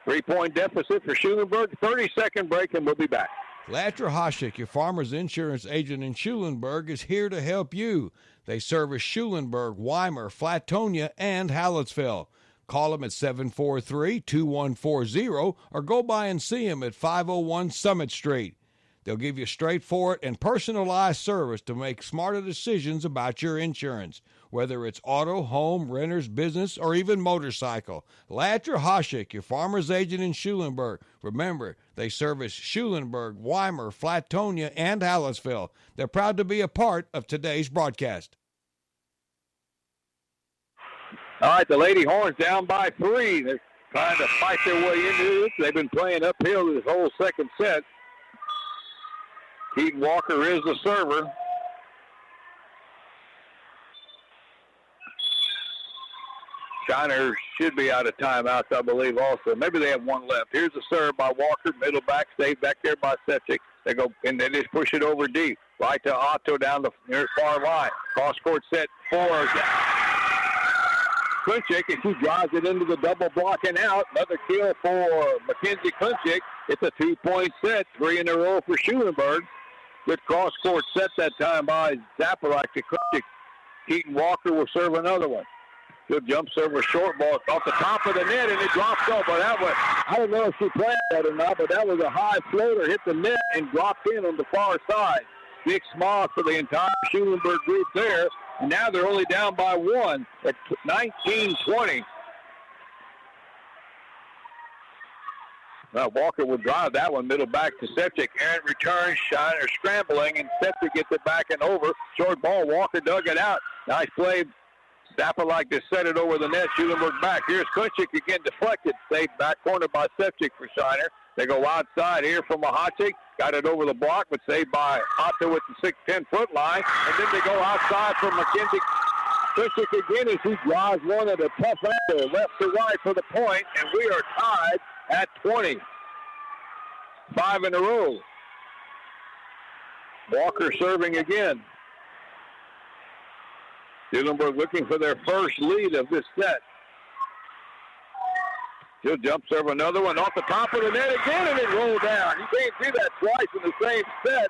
3-point deficit for Schulenburg. 30-second break, and we'll be back. Latcher Hoshik, your farmer's insurance agent in Schulenburg, is here to help you. They service Schulenburg, Weimar, Flatonia, and Hallettsville. Call them at 743-2140 or go by and see them at 501 Summit Street. They'll give you straightforward and personalized service to make smarter decisions about your insurance, whether it's auto, home, renters, business, or even motorcycle. Latcher Hoshik, your farmer's agent in Schulenburg. Remember, they service Schulenburg, Weimar, Flatonia, and Hallisville. They're proud to be a part of today's broadcast. All right, the Lady Horns down by 3. They're trying to fight their way into it. They've been playing uphill this whole second set. Keaton Walker is the server. Shiner should be out of timeouts, I believe, also. Maybe they have one left. Here's the serve by Walker. Middle back, stayed back there by Septic. They go, and they just push it over deep. Right to Otto down the near far line. Cross-court set 4. Kunchik, and she drives it into the double block and out. Another kill for Mackenzie Kunchik. It's a 2-point set, 3 in a row for Schulenburg. Good cross-court set that time by Zapalak to Kunchik. Keaton Walker will serve another one. Good jump serve with short ball off the top of the net, and it drops over. That was, I don't know if she planned that or not, but that was a high floater, hit the net, and dropped in on the far side. Big smile for the entire Schulenburg group there. And now they're only down by 1 at 19-20. Walker will drive that one, middle back to Septic. Aaron returns, Shiner scrambling, and Septic gets it back and over. Short ball, Walker dug it out. Nice play. Zapalak to set it over the net. Schulenburg back. Here's Kunchik again, deflected. Saved back corner by Septic for Shiner. They go outside here from Mahachik. Got it over the block, but saved by Otto at the 6-10-foot line. And then they go outside from Mackenzie Kunchik again as he drives one at a tough angle, left to right for the point, and we are tied at 20. 5 in a row. Walker serving again. Schulenburg looking for their first lead of this set. She'll jump serve another one off the top of the net again, and it rolled down. You can't do that twice in the same set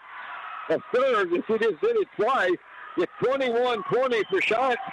of serves, and she just did it twice. It's 21-20 for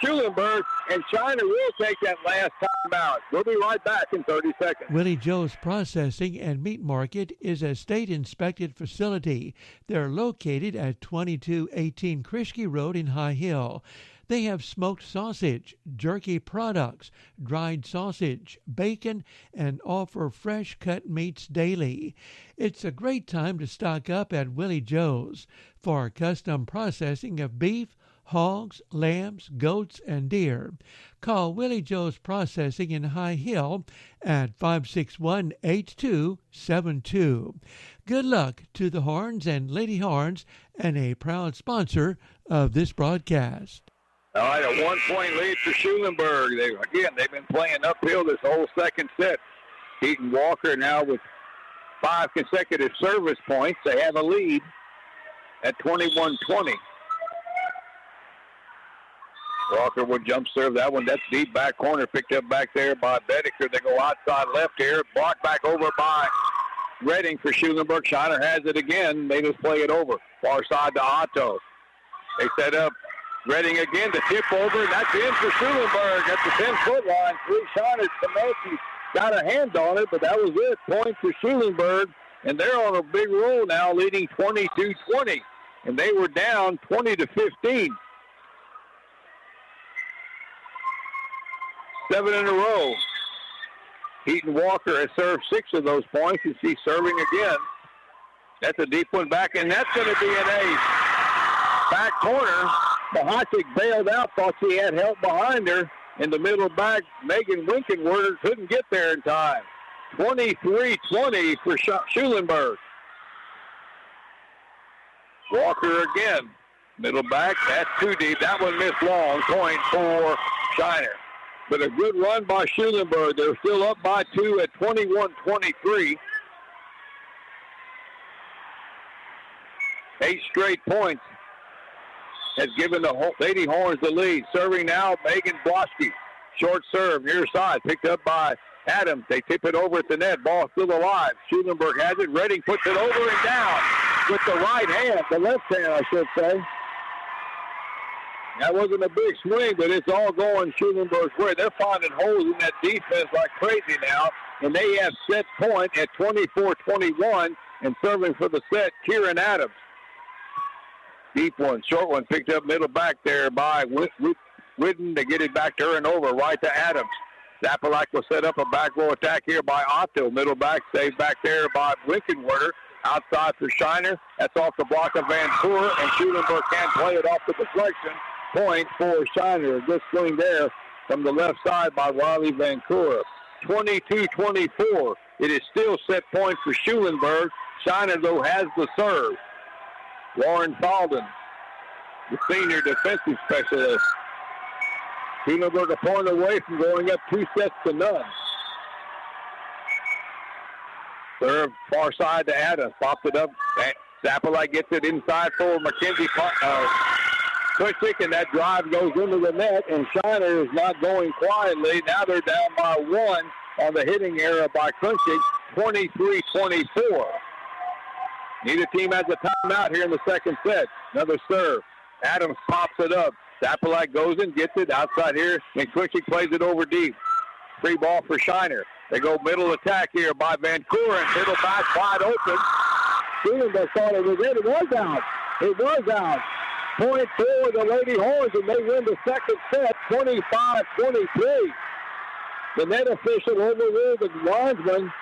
Schulenburg, and Shiner will take that last time out. We'll be right back in 30 seconds. Willie Joe's Processing and Meat Market is a state-inspected facility. They're located at 2218 Krishke Road in High Hill. They have smoked sausage, jerky products, dried sausage, bacon, and offer fresh cut meats daily. It's a great time to stock up at Willie Joe's for custom processing of beef, hogs, lambs, goats, and deer. Call Willie Joe's Processing in High Hill at 561-8272. Good luck to the Horns and Lady Horns, and a proud sponsor of this broadcast. All right, a 1-point lead for Schulenburg. They've been playing uphill this whole second set. Keaton Walker now with 5 consecutive service points. They have a lead at 21-20. Walker will jump serve that one. That's deep back corner, picked up back there by Bedecker. They go outside left here. Blocked back over by Redding for Schulenburg. Shiner has it again. They just play it over. Far side to Otto. They set up Redding again to tip over, and that's in for Schulenburg at the 10-foot line. 3 Shiners. Kamoki got a hand on it, but that was it. Point for Schulenburg, and they're on a big roll now, leading 22-20. And they were down 20-15. 7 in a row. Keaton Walker has served 6 of those points, and she's serving again. That's a deep one back, and that's going to be an ace. Back corner. Mahachik bailed out, thought she had help behind her. In the middle back, Megan Winkenwerder couldn't get there in time. 23-20 for Schulenburg. Walker again. Middle back, that's too deep. That one missed long. Point for Shiner. But a good run by Schulenburg. They're still up by 2 at 21-23. 8 straight points has given the Lady Horns the lead. Serving now, Megan Bloski. Short serve, near side, picked up by Adams. They tip it over at the net. Ball still alive. Schulenburg has it. Redding puts it over and down with the right hand, the left hand, I should say. That wasn't a big swing, but it's all going Schulenburg's way. They're finding holes in that defense like crazy now, and they have set point at 24-21. And serving for the set, Kieran Adams. Deep one, short one, picked up middle back there by Whitten to get it back to her and over, right to Adams. Zapalak will set up a back row attack here by Otto. Middle back, saved back there by Blinkenwerder. Outside for Shiner. That's off the block of Van Coor, and Schulenburg can't play it off the deflection. Point for Shiner. A good swing there from the left side by Wiley Van Coor. 22-24. It is still set point for Schulenburg. Shiner, though, has the serve. Warren Falden, the senior defensive specialist. Schulenburg a point away from going up 2-0. Serve far side to Adams. Pops it up. Zapalak gets it inside for Mackenzie Kuchik, and that drive goes into the net, and Shiner is not going quietly. Now they're down by 1 on the hitting error by Kuchik, 23-24. Neither team has a timeout here in the second set. Another serve. Adams pops it up. Zapalak goes and gets it outside here, and Kuchik plays it over deep. Free ball for Shiner. They go middle attack here by Van Coor, and middle back wide open. Schulenburg thought it was in. It was out. It was out. Point for the Lady Horns, and they win the second set, 25-23. The net official overruled the linesman.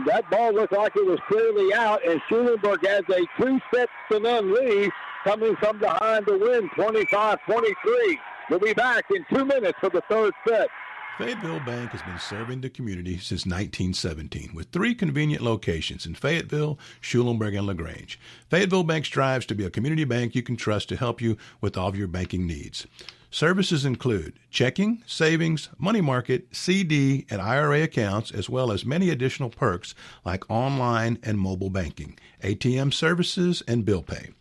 That ball looked like it was clearly out, and Schulenburg has a 2-0 lead coming from behind to win, 25-23. We'll be back in 2 minutes for the third set. Fayetteville Bank has been serving the community since 1917 with 3 convenient locations in Fayetteville, Schulenburg, and LaGrange. Fayetteville Bank strives to be a community bank you can trust to help you with all of your banking needs. Services include checking, savings, money market, CD, and IRA accounts, as well as many additional perks like online and mobile banking, ATM services, and bill pay.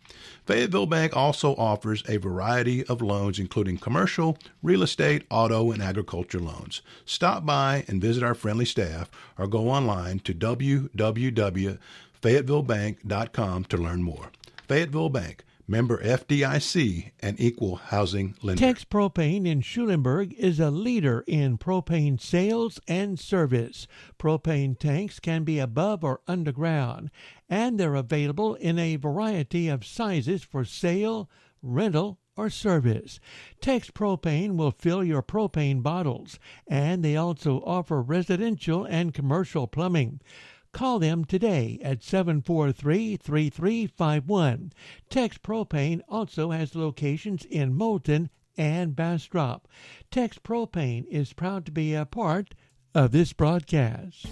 Fayetteville Bank also offers a variety of loans, including commercial, real estate, auto, and agriculture loans. Stop by and visit our friendly staff or go online to www.fayettevillebank.com to learn more. Fayetteville Bank, member FDIC, and equal housing lender. Tex Propane in Schulenburg is a leader in propane sales and service. Propane tanks can be above or underground, and they're available in a variety of sizes for sale, rental, or service. Tex Propane will fill your propane bottles, and they also offer residential and commercial plumbing. Call them today at 743-3351. Tex Propane also has locations in Moulton and Bastrop. Tex Propane is proud to be a part of this broadcast.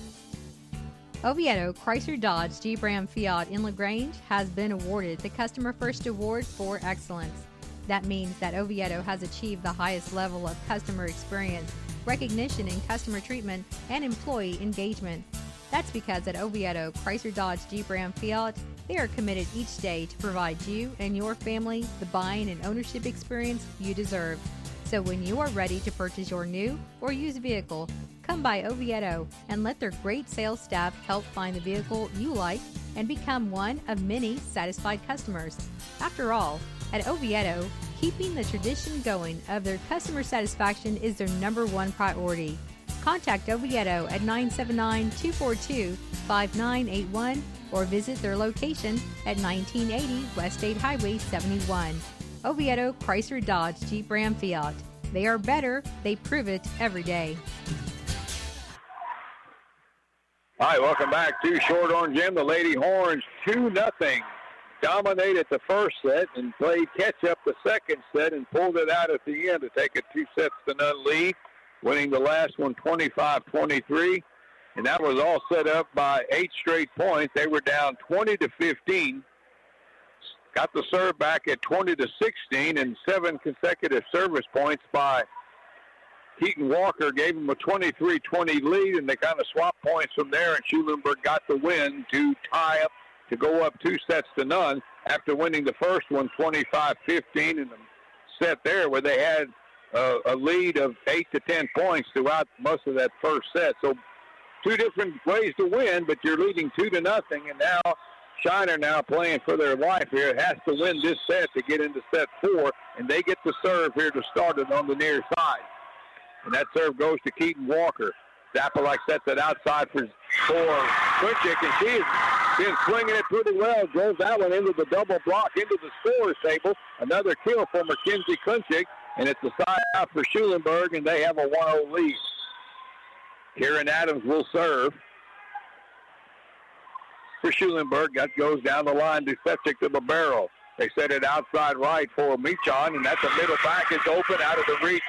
Oviedo Chrysler Dodge Jeep Ram Fiat in LaGrange has been awarded the Customer First Award for Excellence. That means that Oviedo has achieved the highest level of customer experience, recognition in customer treatment, and employee engagement. That's because at Oviedo Chrysler Dodge Jeep Ram Fiat, they are committed each day to provide you and your family the buying and ownership experience you deserve. So when you are ready to purchase your new or used vehicle, come by Oviedo and let their great sales staff help find the vehicle you like and become one of many satisfied customers. After all, at Oviedo, keeping the tradition going of their customer satisfaction is their number one priority. Contact Oviedo at 979-242-5981 or visit their location at 1980 West State Highway 71. Oviedo Chrysler Dodge Jeep Ram Fiat. They are better. They prove it every day. All right, welcome back to Short Orange Gym. The Lady Horns 2-0. Dominated the first set and played catch-up the second set and pulled it out at the end to take a 2-0 lead, winning the last one 25-23. And that was all set up by 8 straight points. They were down 20-15. Got the serve back at 20-16 and 7 consecutive service points by Keaton Walker gave them a 23-20 lead, and they kind of swapped points from there, and Schulenburg got the win to tie up, to go up 2-0 after winning the first one 25-15 in the set there where they had a lead of 8 to 10 points throughout most of that first set. So 2 different ways to win, but you're leading 2-0, and now Shiner now playing for their life here has to win this set to get into set 4, and they get the serve here to start it on the near side. And that serve goes to Keaton Walker. Zapalak sets it outside for Kuchik, and she is Been swinging it pretty well. Drove that one into the double block, into the scorer's table. Another kill for Mackenzie Kunchik, and it's a side out for Schulenburg, and they have a 1-0 lead. Karen Adams will serve for Schulenburg. That goes down the line to Septic to the barrel. They set it outside right for Michon, and that's a middle back. It's open out of the reach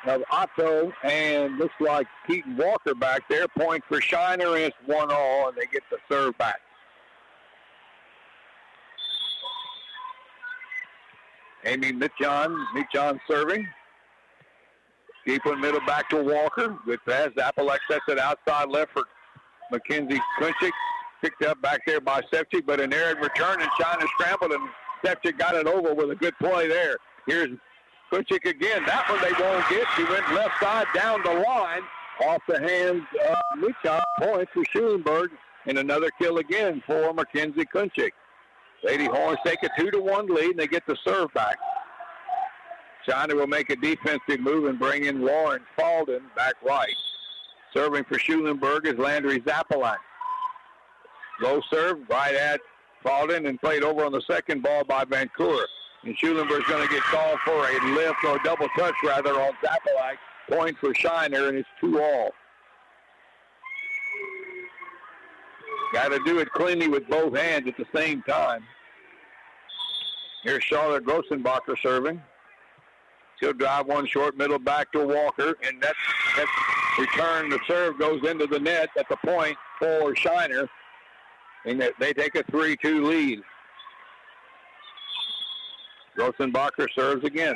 of Otto, and looks like Keaton Walker back there. Point for Shiner, and it's 1-0, and they get the serve back. Amy Michon serving. Deep in middle back to Walker. Good pass. Zapalek sets it outside left for Mackenzie Kunchik. Picked up back there by Septic, but an errant return, and Shiner scrambled, and Septic got it over with a good play there. Here's Kunchik again. That one they won't get. She went left side down the line off the hands of Michon. Point for Schulenburg, and another kill again for Mackenzie Kunchik. Lady Horns take a 2-1 lead, and they get the serve back. Shiner will make a defensive move and bring in Lauren Falden back right. Serving for Schulenburg is Landry Zapalak. Low serve right at Falden and played over on the second ball by Vancouver. And Schulenburg's going to get called for a lift or double touch rather on Zapalak. Point for Shiner, and it's 2-all. Got to do it cleanly with both hands at the same time. Here's Charlotte Grossenbacher serving. She'll drive one short middle back to Walker, and that return, the serve goes into the net at the point for Shiner, and they take a 3-2 lead. Grossenbacher serves again.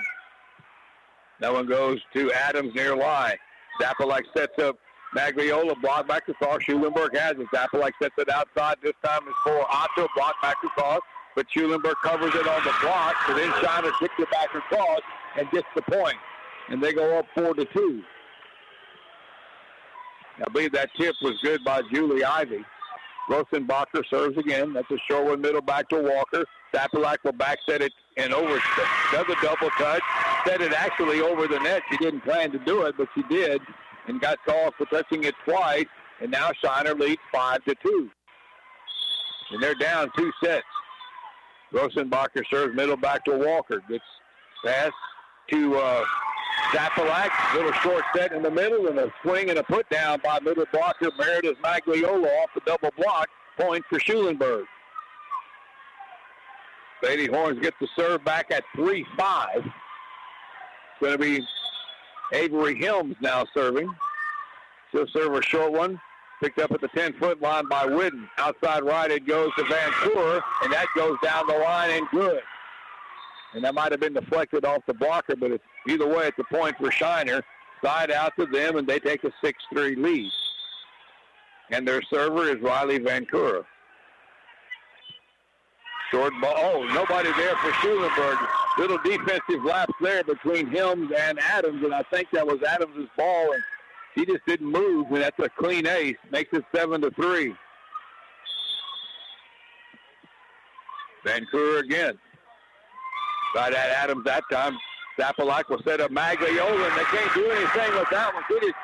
That one goes to Adams near line. Zapalek sets up Magliola, block back across. Schulenburg has it. Zapalek sets it outside. This time it's for Otto, block back across, but Schulenburg covers it on the block, so then Shiner kicks it back across and gets the point, and they go up 4-2. I believe that tip was good by Julie Ivy. Grossenbacher serves again. That's a short one, middle back to Walker. Zapalak will back set it and over. Does a double touch. Set it actually over the net. She didn't plan to do it, but she did, and got called for touching it twice. And now Shiner leads 5-2. And they're down 2 sets. Grossenbacher serves middle back to Walker. Gets pass to Zapalak. Little short set in the middle, and a swing and a put down by middle blocker Meredith Magliola off the double block. Point for Schulenburg. Lady Horns gets the serve back at 3-5. It's going to be Avery Helms now serving. She'll serve a short one. Picked up at the 10-foot line by Whidden. Outside right, it goes to Vancouver, and that goes down the line and good. And that might have been deflected off the blocker, but it's either way, it's a point for Shiner. Side out to them, and they take a 6-3 lead. And their server is Riley Vancouver. Short ball. Oh, nobody there for Schulenburg. Little defensive lapse there between Helms and Adams, and I think that was Adams' ball, and he just didn't move, and that's a clean ace. Makes it 7-3. Vancouver again. Right at Adams that time. Zapalak will set up Magliola, and they can't do anything with that one. He just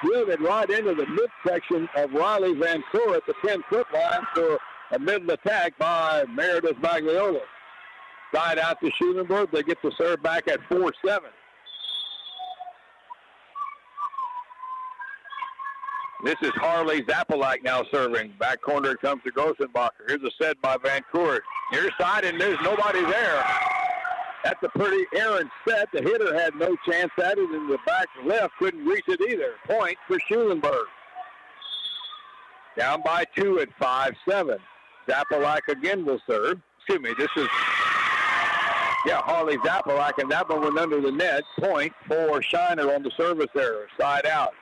drilled it right into the midsection of Riley Vancouver at the 10-foot line for a middle attack by Meredith Magliola. Side out to Schulenburg. They get the serve back at 4-7. This is Harley Zapalak now serving. Back corner it comes to Grossenbacher. Here's a set by Vancouver. Near side, and there's nobody there. That's a pretty errant set. The hitter had no chance at it, and the back left couldn't reach it either. Point for Schulenburg. Down by 2 at 5-7. Zapalak again will serve. Excuse me, this is, Harley Zapalak, and that one went under the net. Point for Shiner on the service error. Side out.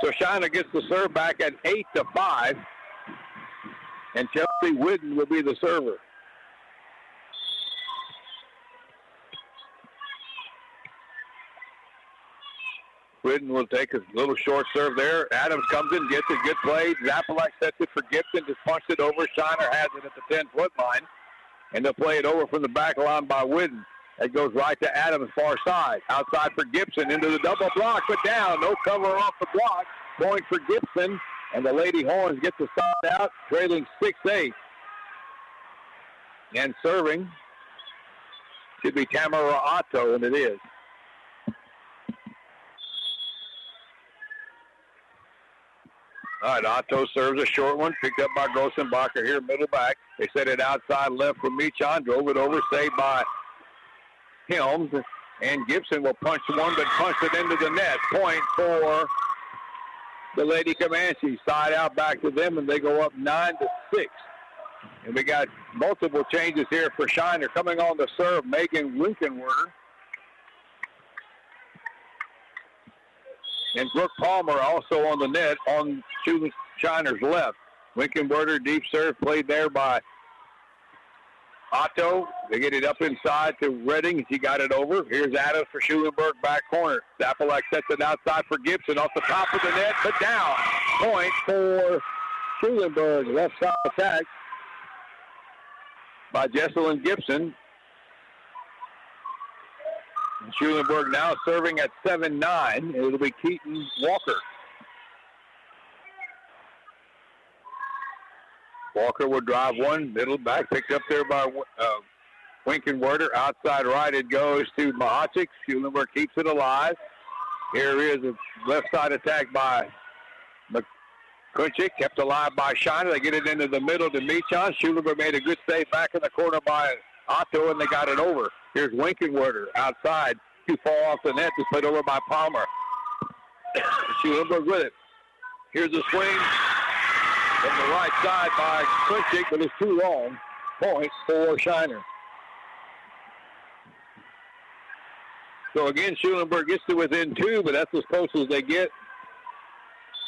So Shiner gets the serve back at 8-5, and Chelsea Whidden will be the server. Whidden will take a little short serve there. Adams comes in, gets it, good play. Zapalak sets it for Gibson, just punched it over. Shiner has it at the 10-foot line, and they'll play it over from the back line by Whidden. That goes right to Adams, far side. Outside for Gibson, into the double block, but down. No cover off the block. Point for Gibson, And the Lady Horns get the side out, trailing 6-8. And serving should be Tamara Otto, and it is. All right, Otto serves a short one, picked up by Grossenbacher here, middle back. They set it outside left for Mechon, drove it over, saved by Helms. And Gibson will punch one, but punch it into the net. Point for the Lady Comanches. Side out back to them, and they go up 9-6. And we got multiple changes here for Shiner. Coming on the serve, Megan Winkenwerder. And Brooke Palmer also on the net on Shiner's left. Winkenwerder, deep serve, played there by Otto. They get it up inside to Redding. She got it over. Here's Adams for Schulenburg, back corner. Zapalak sets it outside for Gibson off the top of the net, but down. Point for Schulenburg. Left side attack by Jesselyn Gibson. And Schulenburg now serving at 7-9. It'll be Keaton Walker. Walker will drive one, middle back, picked up there by Winkenwerder. Outside right, it goes to Mahachik. Schulenburg keeps it alive. Here is a left side attack by McCunchick, kept alive by Shiner. They get it into the middle to Mechon. Schulenburg made a good save back in the corner by Otto, and they got it over. Here's Winkenwerder outside. Too far off the net. Just played over by Palmer. Schulenburg with it. Here's a swing from the right side by Kunchik, but it's too long. Point for Shiner. So again, Schulenburg gets to within 2, but that's as close as they get.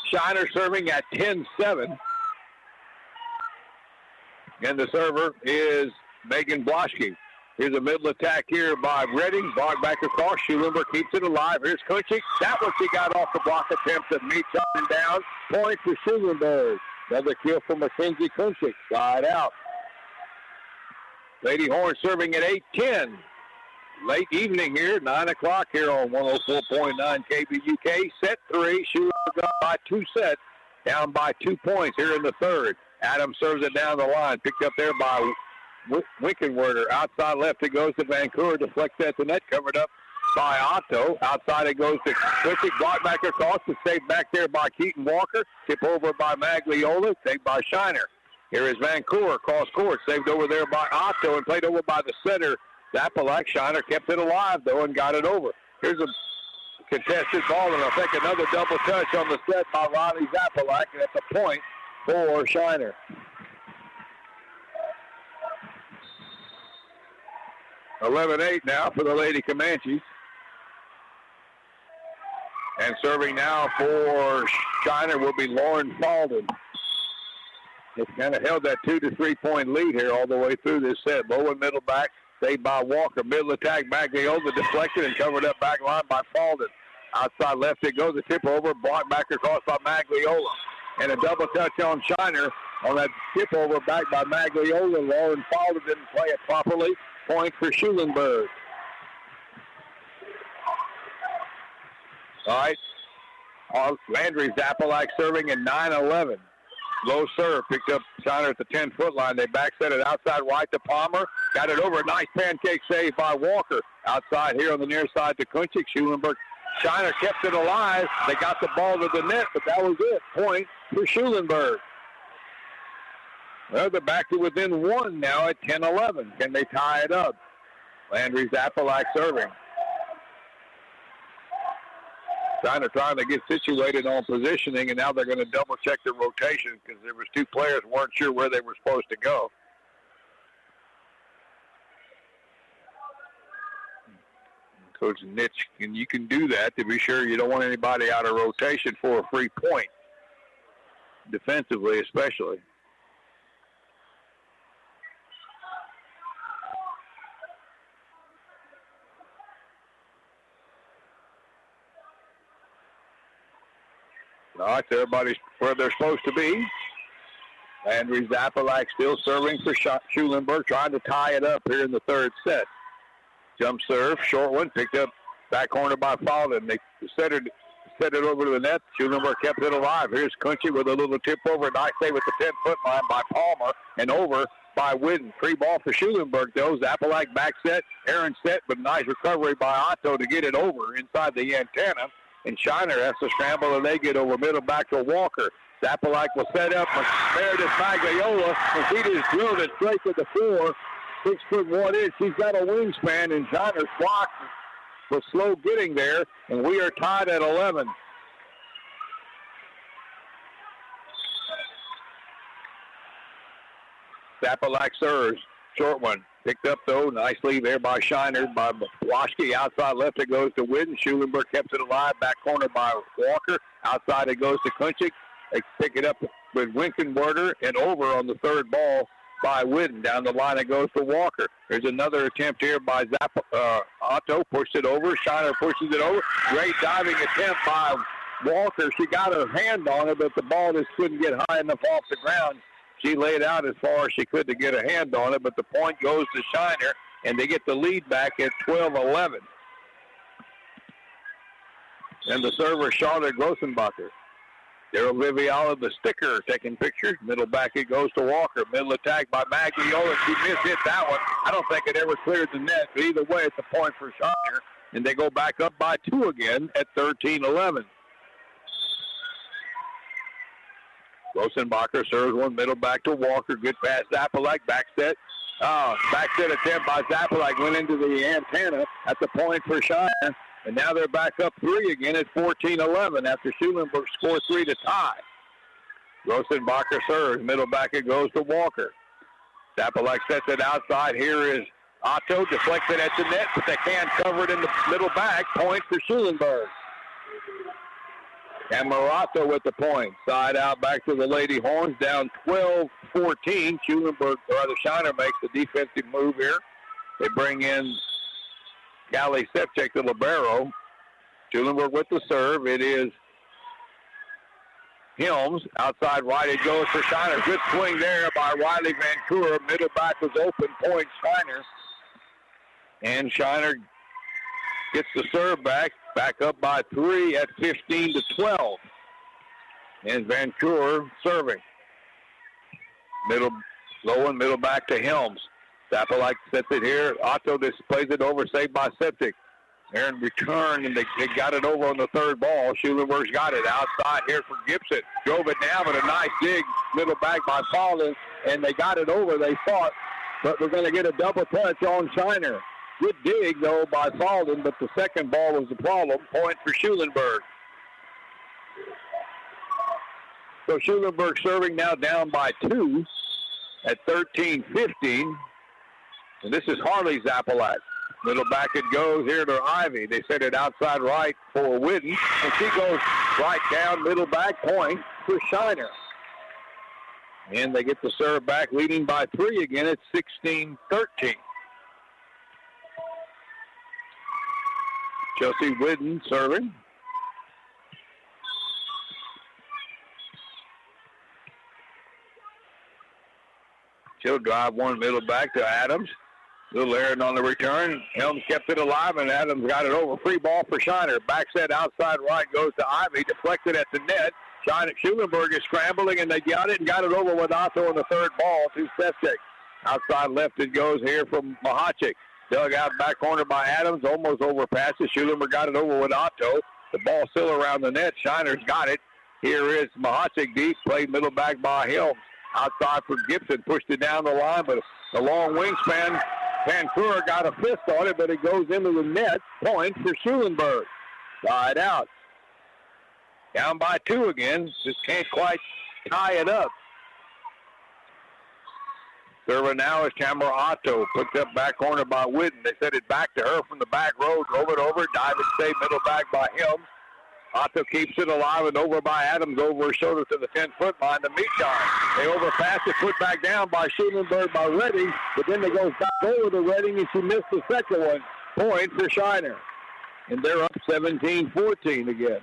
Shiner serving at 10-7. And the server is Megan Bloschke. Here's a middle attack here by Redding. Block back across. Schulenburg keeps it alive. Here's Kunchik. That one she got off the block attempt that meets up and down. Point for Schulenburg. Another kill for Mackenzie Kunchik. Side out. Lady Horn serving at 8-10. Late evening here, 9 o'clock here on 104.9 KVUK. Set 3. Schulenburg up by 2 sets. Down by 2 points here in the third. Adams serves it down the line. Picked up there by Winkenwerder. Outside left it goes to Vancouver. Deflects at the net. Covered up by Otto. Outside it goes to Kunchik. Blocked back across. It's saved back there by Keaton Walker. Tip over by Magliola. Saved by Shiner. Here is Vancouver. Cross court. Saved over there by Otto and played over by the center. Zapalak. Shiner kept it alive though and got it over. Here's a contested ball, and I think another double touch on the set by Ronnie Zapalak, and it's a point for Shiner. (11-8) now for the Lady Comanches. And serving now for Shiner will be Lauren Falden. It's kind of held that 2 to 3 point lead here all the way through this set. Low and middle back, saved by Walker. Middle attack, Magliola deflected and covered up back line by Falden. Outside left it goes, a tip over, blocked back across by Magliola. And a double touch on Shiner on that tip over back by Magliola. Lauren Falden didn't play it properly. Point for Schulenburg. All right. Landry Zapalak serving at 9-11. Low serve. Picked up Shiner at the 10-foot line. They back set it outside right to Palmer. Got it over. Nice pancake save by Walker. Outside here on the near side to Kunchik. Schulenburg. Shiner kept it alive. They got the ball to the net, but that was it. Point for Schulenburg. Well, they're back to within 1 now at 10-11. Can they tie it up? Landry Zapalak serving. Shiner trying to get situated on positioning, and now they're going to double-check the rotation because there was 2 players who weren't sure where they were supposed to go. Coach Nitch, and you can do that to be sure you don't want anybody out of rotation for a free point, defensively especially. All right, so everybody's where they're supposed to be. Landry Zapalak still serving for Schulenburg, trying to tie it up here in the third set. Jump serve, short one, picked up back corner by Falden. They set set it over to the net. Schulenburg kept it alive. Here's Kunchik with a little tip over. Nice save at the 10-foot line by Palmer and over by Whidden. Free ball for Schulenburg, though. Zapalak back set. Aaron set, but nice recovery by Otto to get it over inside the antenna. And Shiner has to scramble, and they get over middle back to Walker. Zapalak will set up. Meredith Magliola, and she just drilled it straight to the floor. 6'1". She's got a wingspan, and Shiner's block was slow getting there, and we are tied at 11. Zapalak serves. Short one. Picked up, though, nicely there by Shiner. By Waschke. Outside left, it goes to Whidden. Schulenburg kept it alive. Back corner by Walker. Outside, it goes to Kunchik. They pick it up with Winkenwerder and over on the third ball by Whidden. Down the line, it goes to Walker. There's another attempt here by Otto. Pushed it over. Shiner pushes it over. Great diving attempt by Walker. She got her hand on it, but the ball just couldn't get high enough off the ground. She laid out as far as she could to get a hand on it, but the point goes to Shiner, and they get the lead back at 12-11. And the server, Charlotte Grossenbacher. Daryl Viviala, the sticker, taking pictures. Middle back, it goes to Walker. Middle attack by Magliola. She mishit that one. I don't think it ever cleared the net, but either way, it's a point for Shiner, and they go back up by 2 again at 13-11. Grossenbacher serves one, middle back to Walker. Good pass, Zapalak, back set. Back set attempt by Zapalak went into the antenna at the point for Shiner. And now they're back up 3 again at 14-11 after Schulenburg scored 3 to tie. Grossenbacher serves, middle back it goes to Walker. Zapalak sets it outside. Here is Otto, deflected at the net, but they can't cover it in the middle back. Point for Schulenburg. And Marato with the point. Side out back to the Lady Horns, down 12-14. Schulenburg, or rather Shiner makes the defensive move here. They bring in Callie Sepchek, the libero. Schulenburg with the serve. It is Helms. Outside right it goes for Shiner. Good swing there by Riley Vancouver. Middle back was open, point Shiner. And Shiner gets the serve back up by 3 at 15-12. And Vancouver serving. Low and middle back to Helms. Zapalak sets it here. Otto displays it over, saved by Septic. Aaron returned, and they got it over on the third ball. Schulenburg's got it outside here for Gibson. Drove it down, but a nice dig. Middle back by Fallon, and they got it over, they thought. But we're going to get a double touch on Shiner. Good dig, though, by Fallon, but the second ball was the problem. Point for Schulenburg. So Schulenburg serving now down by 2 at 13-15. And this is Harley Zapalak. Middle back it goes here to Ivy. They set it outside right for Whidden. And she goes right down, middle back, point for Shiner. And they get the serve back, leading by 3 again at 16-13. Chelsea Whidden serving. She'll drive one middle back to Adams. Little Aaron on the return. Helms kept it alive, and Adams got it over. Free ball for Shiner. Back set outside right goes to Ivy. Deflected at the net. Schulenburg is scrambling, and they got it over with Otto on the third ball to Septic. Outside left it goes here from Mahachik. Dug out back corner by Adams. Almost overpasses. Schulenburg got it over with Otto. The ball still around the net. Shiner's got it. Here is Mahachik deep. Played middle back by Helms. Outside for Gibson. Pushed it down the line, but the long wingspan. Vancouver got a fist on it, but it goes into the net. Point for Schulenburg. Side out. Down by 2 again. Just can't quite tie it up. Server now is Tamara Otto. Picked up back corner by Whidden. They set it back to her from the back row. Drove it over. Diving save middle back by Helms. Otto keeps it alive and over by Adams, over her shoulder to the 10-foot line to Meachon. They overpass it, put back down by Schulenburg by Redding, but then they go back over to Redding, and she missed the second one. Point for Shiner. And they're up 17-14 again.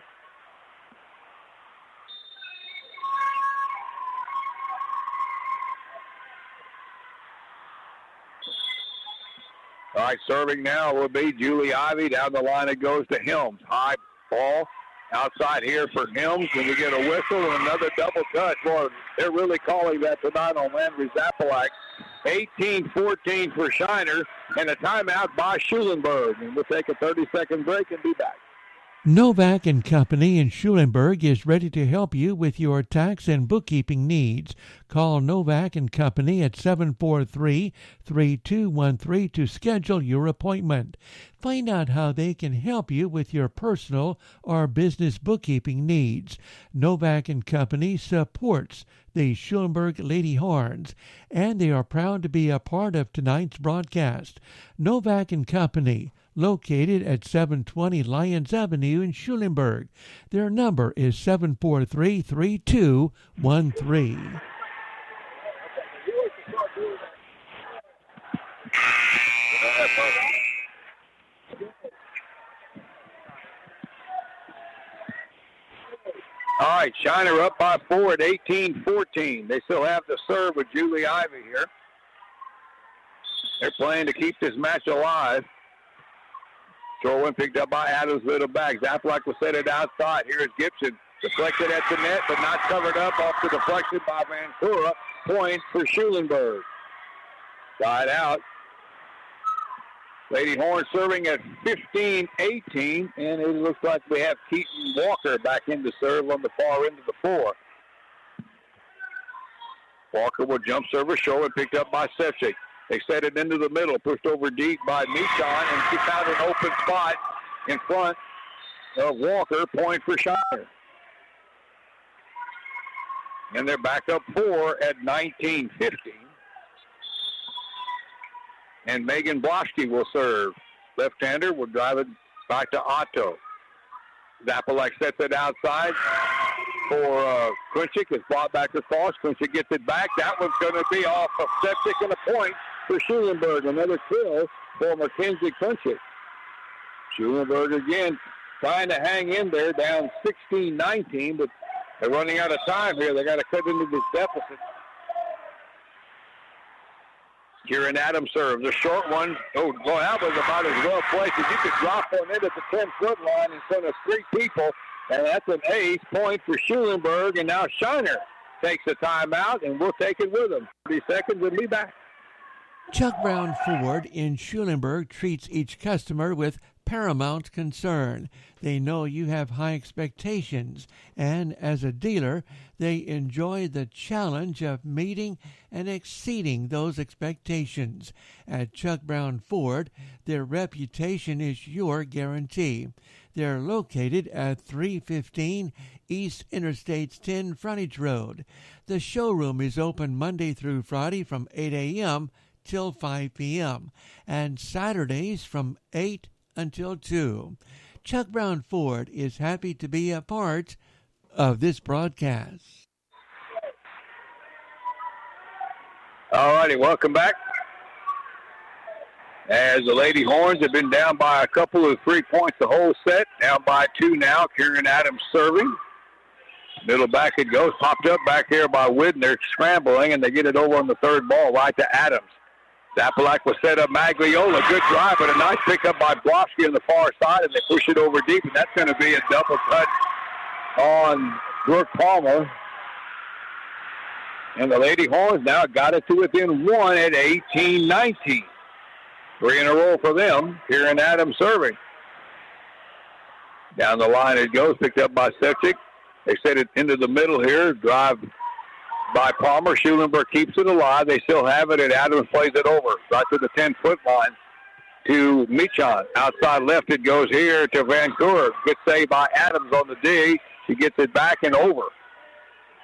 All right, serving now will be Julie Ivy. Down the line it goes to Helms. High ball. Outside here for Helms, and we get a whistle and another double touch. Boy, they're really calling that tonight on Landry Zapalak. 18-14 for Shiner, and a timeout by Schulenburg. And we'll take a 30-second break and be back. Novak and Company in Schulenburg is ready to help you with your tax and bookkeeping needs. Call Novak and Company at 743-3213 to schedule your appointment. Find out how they can help you with your personal or business bookkeeping needs. Novak and Company supports the Schulenburg Lady Horns, and they are proud to be a part of tonight's broadcast. Novak and Company, located at 720 Lyons Avenue in Schulenburg. Their number is 743-3213. All right, Shiner up by 4 at 18-14. They still have to serve with Julie Ivy here. They're playing to keep this match alive. Throw in picked up by Adams, middle back. Zapalak will set it outside. Here is Gibson. Deflected at the net, but not covered up. Off the deflection by Vancouver. Point for Schulenburg. Side out. Lady Horn serving at 15-18, and it looks like we have Keaton Walker back in to serve on the far end of the floor. Walker will jump serve, show and picked up by Sevchik. They set it into the middle, pushed over deep by Michon, and she found an open spot in front of Walker. Point for Shiner. And they're back up 4 at 19-15. And Megan Bloschke will serve. Left-hander will drive it back to Otto. Zapalak sets it outside for Kunchik. It's brought back across. Kunchik gets it back. That one's going to be off of Septic and a point for Schulenburg. Another kill for Mackenzie Kunchik. Schulenburg again trying to hang in there, down 16-19, but they're running out of time here. They got to cut into this deficit. Kieran Adams serves. A short one. Oh, boy, that was about as well placed as you could drop one in at the 10-foot line in front of 3 people. And that's an ace. Point for Schulenburg. And now Shiner takes a timeout, and we'll take it with him. 30 seconds and be back. Chuck Brown Ford in Schulenburg treats each customer with paramount concern. They know you have high expectations, and as a dealer, they enjoy the challenge of meeting and exceeding those expectations. At Chuck Brown Ford, their reputation is your guarantee. They're located at 315 East Interstate 10 Frontage Road. The showroom is open Monday through Friday from 8 a.m. till 5 p.m. and Saturdays from 8 until 2. Chuck Brown Ford is happy to be a part of this broadcast. All righty, welcome back. As the Lady Horns have been down by a couple of 3 points the whole set, down by 2 now. Kieran Adams serving. Middle back it goes, popped up back here by Whidden. They're scrambling, and they get it over on the third ball right to Adams. Zapalak will set up Magliola. Good drive, but a nice pickup by Bloschke on the far side, and they push it over deep, and that's going to be a double cut on Brooke Palmer. And the Lady Horns now got it to within 1 at 18-19. 3 in a row for them. Kieran Adams serving. Down the line it goes, picked up by Septic. They set it into the middle here. Drive by Palmer. Schulenburg keeps it alive. They still have it, and Adams plays it over right to the 10-foot line to Michon. Outside left it goes here to Vancouver. Good save by Adams on the D. He gets it back and over.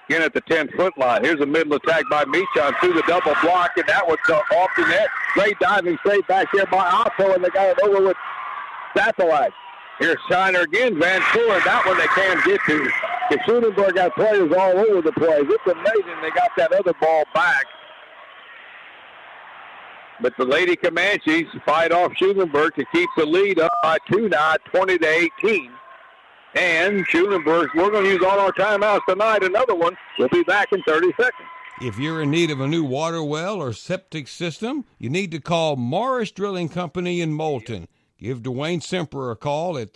Again at the 10-foot line. Here's a middle attack by Michon through the double block, and that one's off the net. Great diving save back here by Otto, and they got it over with Zapalak. Here's Shiner again. Vancouver, that one they can't get to. The Schulenburg got players all over the place. It's amazing they got that other ball back. But the Lady Comanches fight off Schulenburg to keep the lead up by 2 now, 20-18. And Schulenburg, we're going to use all our timeouts tonight. Another one. We'll be back in 30 seconds. If you're in need of a new water well or septic system, you need to call Morris Drilling Company in Moulton. Give Dwayne Semper a call at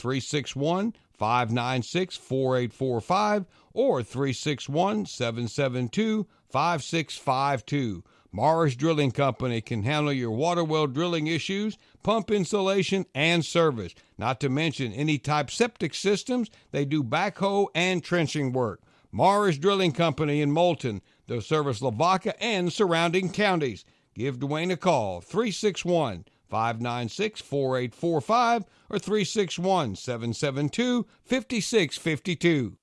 596-4845 or 361-772-5652. Mars Drilling Company can handle your water well drilling issues, pump installation, and service. Not to mention any type septic systems. They do backhoe and trenching work. Mars Drilling Company in Moulton. They'll service Lavaca and surrounding counties. Give Dwayne a call, 361-596-4845 or 361-772-5652.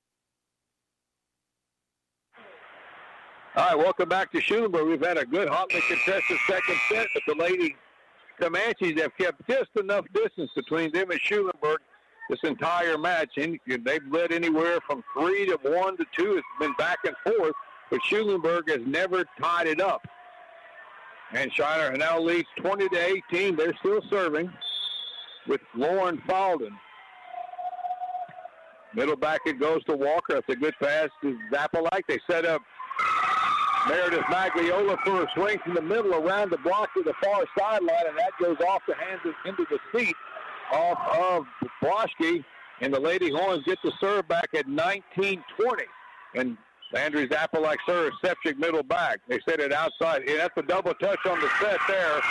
All right, welcome back to Schulenburg. We've had a good, hotly contested second set, but the Lady Comanches have kept just enough distance between them and Schulenburg this entire match. And they've led anywhere from 3 to 1 to 2. It's been back and forth, but Schulenburg has never tied it up. And Shiner now leads 20 to 18. They're still serving with Lauren Falden. Middle back it goes to Walker. That's a good pass to Zappalike. They set up Meredith Magliola for a swing from the middle around the block to the far sideline, and that goes off the hands into the seat off of Broschke. And the Lady Horns get the serve back at 19-20. And Landry Zappalike serves Sepchik middle back. They set it outside. And that's a double touch on the set there.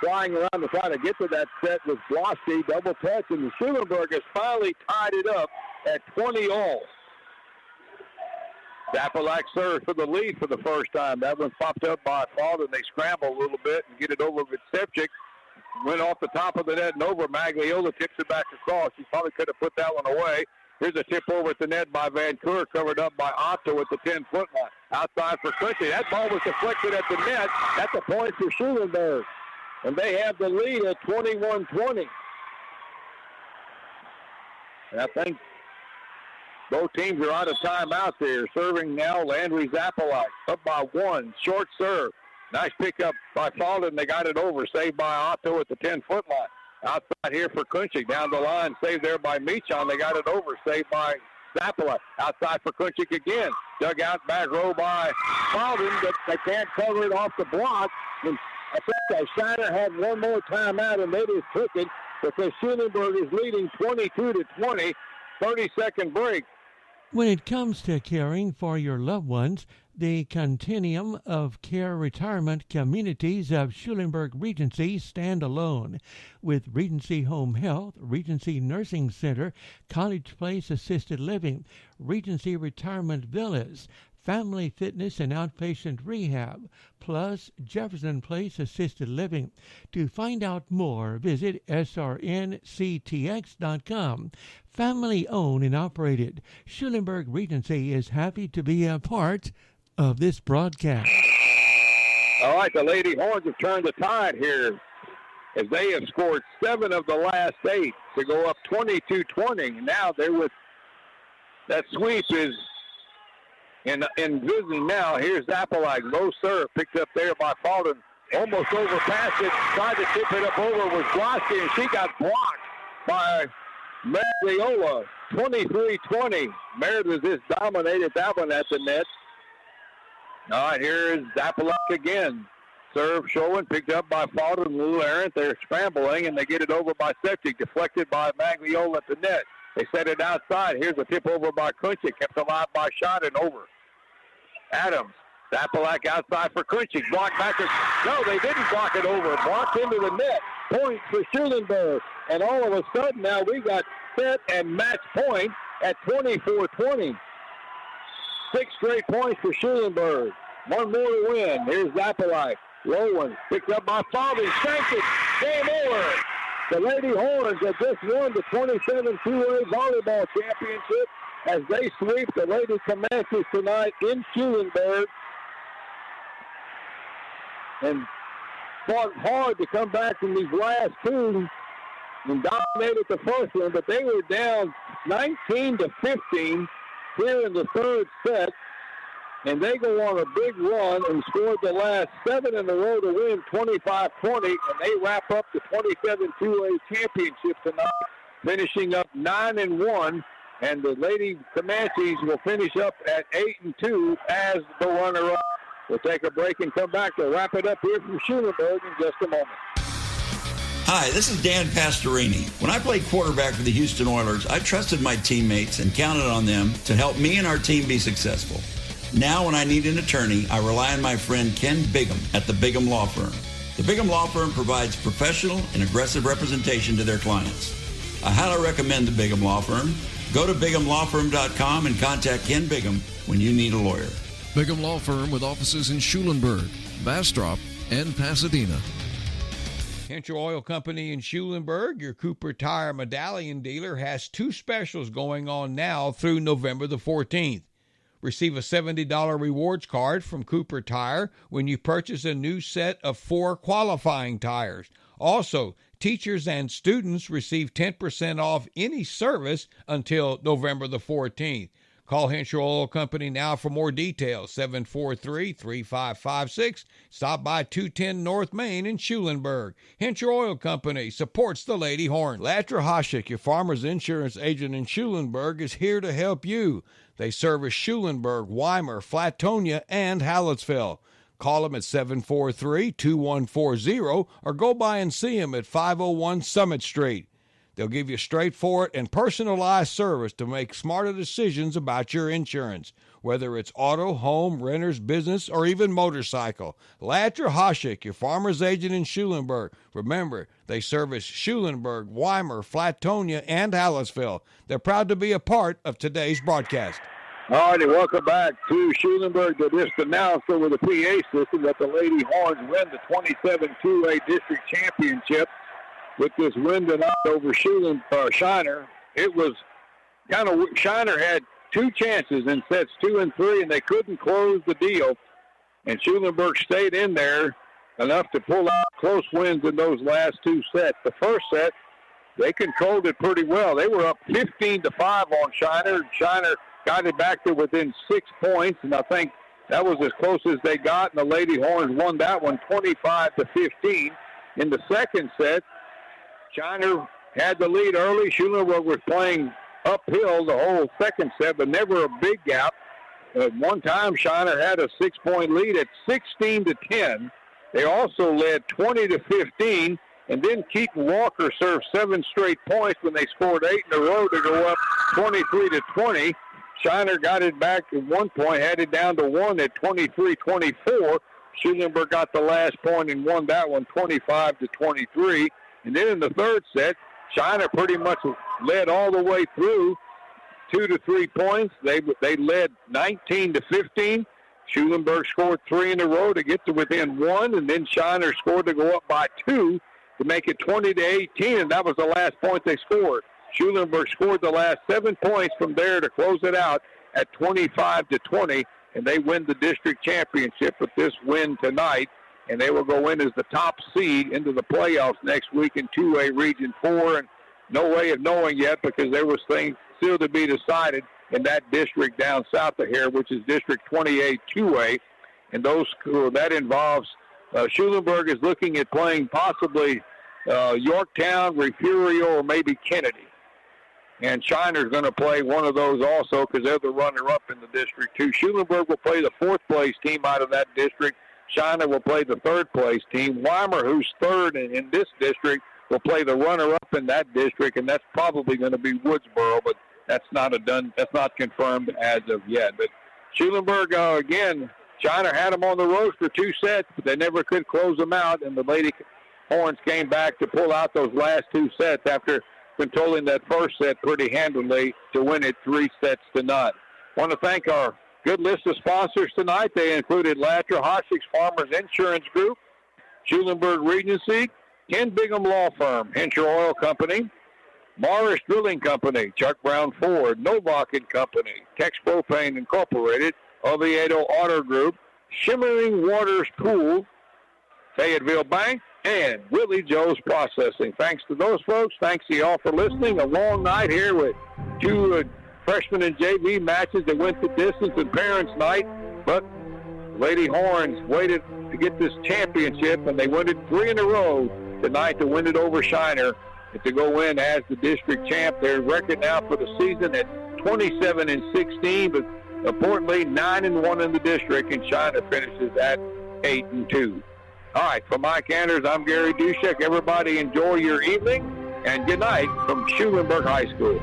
Flying around to try to get to that set with Broschke. Double touch, and the Schulenburg has finally tied it up at 20-all. Zappalike serves for the lead for the first time. That one popped up by Falden. They scramble a little bit and get it over with Sepchik. Went off the top of the net and over. Magliola tips it back across. She probably could have put that one away. Here's a tip over at the net by Vancouver, covered up by Otto at the 10-foot line. Outside for Cushing. That ball was deflected at the net. That's a point for Schulenburg. And they have the lead at 21-20. And I think both teams are out of timeout there. Serving now, Landry Zappalike. Up by 1. Short serve. Nice pickup by Falden. They got it over. Saved by Otto at the 10-foot line. Outside here for Kunchik. Down the line. Saved there by Michon. They got it over. Saved by Zappalike. Outside for Kunchik again. Dug out back row by Falden, but they can't cover it off the block. And I think that Shiner had one more timeout, and they just took it because Schulenburg is leading 22-20. 30-second break. When it comes to caring for your loved ones, the Continuum of Care Retirement Communities of Schulenburg Regency stand alone. With Regency Home Health, Regency Nursing Center, College Place Assisted Living, Regency Retirement Villas, Family Fitness and Outpatient Rehab, plus Jefferson Place Assisted Living. To find out more, visit srnctx.com. Family owned and operated, Schulenburg Regency is happy to be a part of this broadcast. All right, the Lady Horns have turned the tide here as they have scored 7 of the last 8 to go up 22-20. Now they're with that sweep is in visiting now. Here's Zappalike. Low serve picked up there by Falden. Almost overpassed it. Tried to tip it up over with Broschke, and she got blocked by Magliola. 23-20. Meredith just dominated that one at the net. All right, here is Zappalike again. Serve showing, picked up by Falden and Lou Arendt. They're scrambling, and they get it over by Sepchik. Deflected by Magliola at the net. They set it outside. Here's a tip over by Kunchik. Kept alive by shot and over. Adams. Zappalike outside for Kunchik. Blocked back. No, they didn't block it over. Blocked into the net. Point for Schulenburg. And all of a sudden now we got set and match point at 24-20. 6 straight points for Schulenburg. One more to win. Here's Zappalike. Low one. Picked up by Falvey. Sanks it. Game over. The Lady Horns have just won the 27-2A volleyball championship as they sweep the Lady Comanches tonight in Schulenburg. And fought hard to come back from these last 2 and dominated the first one, but they were down 19-15 here in the third set. And they go on a big run and scored the last 7 in a row to win 25-20, and they wrap up the 27-2A championship tonight, finishing up 9-1, and the Lady Comanches will finish up at 8-2 as the runner-up. We'll take a break and come back to wrap it up here from Schulenburg in just a moment. Hi, this is Dan Pastorini. When I played quarterback for the Houston Oilers, I trusted my teammates and counted on them to help me and our team be successful. Now, when I need an attorney, I rely on my friend Ken Bigham at the Bigham Law Firm. The Bigham Law Firm provides professional and aggressive representation to their clients. I highly recommend the Bigham Law Firm. Go to BighamLawFirm.com and contact Ken Bigham when you need a lawyer. Bigham Law Firm with offices in Schulenburg, Bastrop, and Pasadena. Henshaw Oil Company in Schulenburg, your Cooper Tire Medallion dealer, has two specials going on now through November the 14th. Receive a $70 rewards card from Cooper Tire when you purchase a new set of 4 qualifying tires. Also, teachers and students receive 10% off any service until November the 14th. Call Henshaw Oil Company now for more details, 743-3556. Stop by 210 North Main in Schulenburg. Henshaw Oil Company supports the Lady Horn. Latra Hoshik, your farmer's insurance agent in Schulenburg, is here to help you. They service Schulenburg, Weimar, Flatonia, and Hallettsville. Call them at 743-2140 or go by and see them at 501 Summit Street. They'll give you straightforward and personalized service to make smarter decisions about your insurance, whether it's auto, home, renters, business, or even motorcycle. Latra Hoshik, your farmer's agent in Schulenburg. Remember, they service Schulenburg, Weimar, Flatonia, and Hallettsville. They're proud to be a part of today's broadcast. All righty, welcome back to Schulenburg. They just announced over the PA system that the Lady Horns win the 27 2A district championship. With this win tonight over Shiner, it was kind of, Shiner had 2 chances in sets 2 and 3, and they couldn't close the deal. And Schulenburg stayed in there enough to pull out close wins in those last 2 sets. The first set, they controlled it pretty well. They were up 15-5 on Shiner. Shiner got it back to within 6 points, and I think that was as close as they got, and the Lady Horns won that one 25-15. In the second set, Shiner had the lead early. Schulenburg was playing uphill the whole second set, but never a big gap. One time, Shiner had a 6-point lead at 16-10. They also led 20-15, and then Keaton Walker served 7 straight points when they scored 8 in a row to go up 23-20. Shiner got it back at 1 point, had it down to 1 at 23-24. Schulenburg got the last point and won that one 25-23. And then in the third set, Shiner pretty much led all the way through 2 to 3 points. They led 19-15. Schulenburg scored 3 in a row to get to within 1, and then Shiner scored to go up by 2 to make it 20-18, and that was the last point they scored. Schulenburg scored the last 7 points from there to close it out at 25-20, and they win the district championship with this win tonight. And they will go in as the top seed into the playoffs next week in 2A Region 4. And no way of knowing yet because there was things still to be decided in that district down south of here, which is District 28 2A. And that involves Schulenburg is looking at playing possibly Yorktown, Refugio, or maybe Kennedy. And Shiner's going to play one of those also because they're the runner-up in the district too. Schulenburg will play the 4th-place team out of that district. Shiner will play the 3rd-place team. Weimar, who's 3rd in this district, will play the runner-up in that district, and that's probably going to be Woodsboro, but that's not confirmed as of yet. But Schulenburg, again, Shiner had them on the ropes for 2 sets, but they never could close them out, and the Lady Horns came back to pull out those last 2 sets after controlling that first set pretty handily to win it 3-0. I want to thank our good list of sponsors tonight. They included Latra Hoshik's Farmers Insurance Group, Schulenburg Regency, Ken Bigham Law Firm, Henshaw Oil Company, Morris Drilling Company, Chuck Brown Ford, Novak and Company, Tex Propane Incorporated, Oviedo Auto Group, Shimmering Waters Pool, Fayetteville Bank, and Willie Joe's Processing. Thanks to those folks. Thanks to y'all for listening. A long night here with 2 freshman and JV matches that went the distance and parents' night, but Lady Horns waited to get this championship, and they won it 3 in a row tonight to win it over Shiner and to go in as the district champ. Their record now for the season at 27-16, but importantly 9-1 in the district, and Shiner finishes at 8-2. All right, for Mike Anders, I'm Gary Dushek. Everybody enjoy your evening, and good night from Schulenburg High School.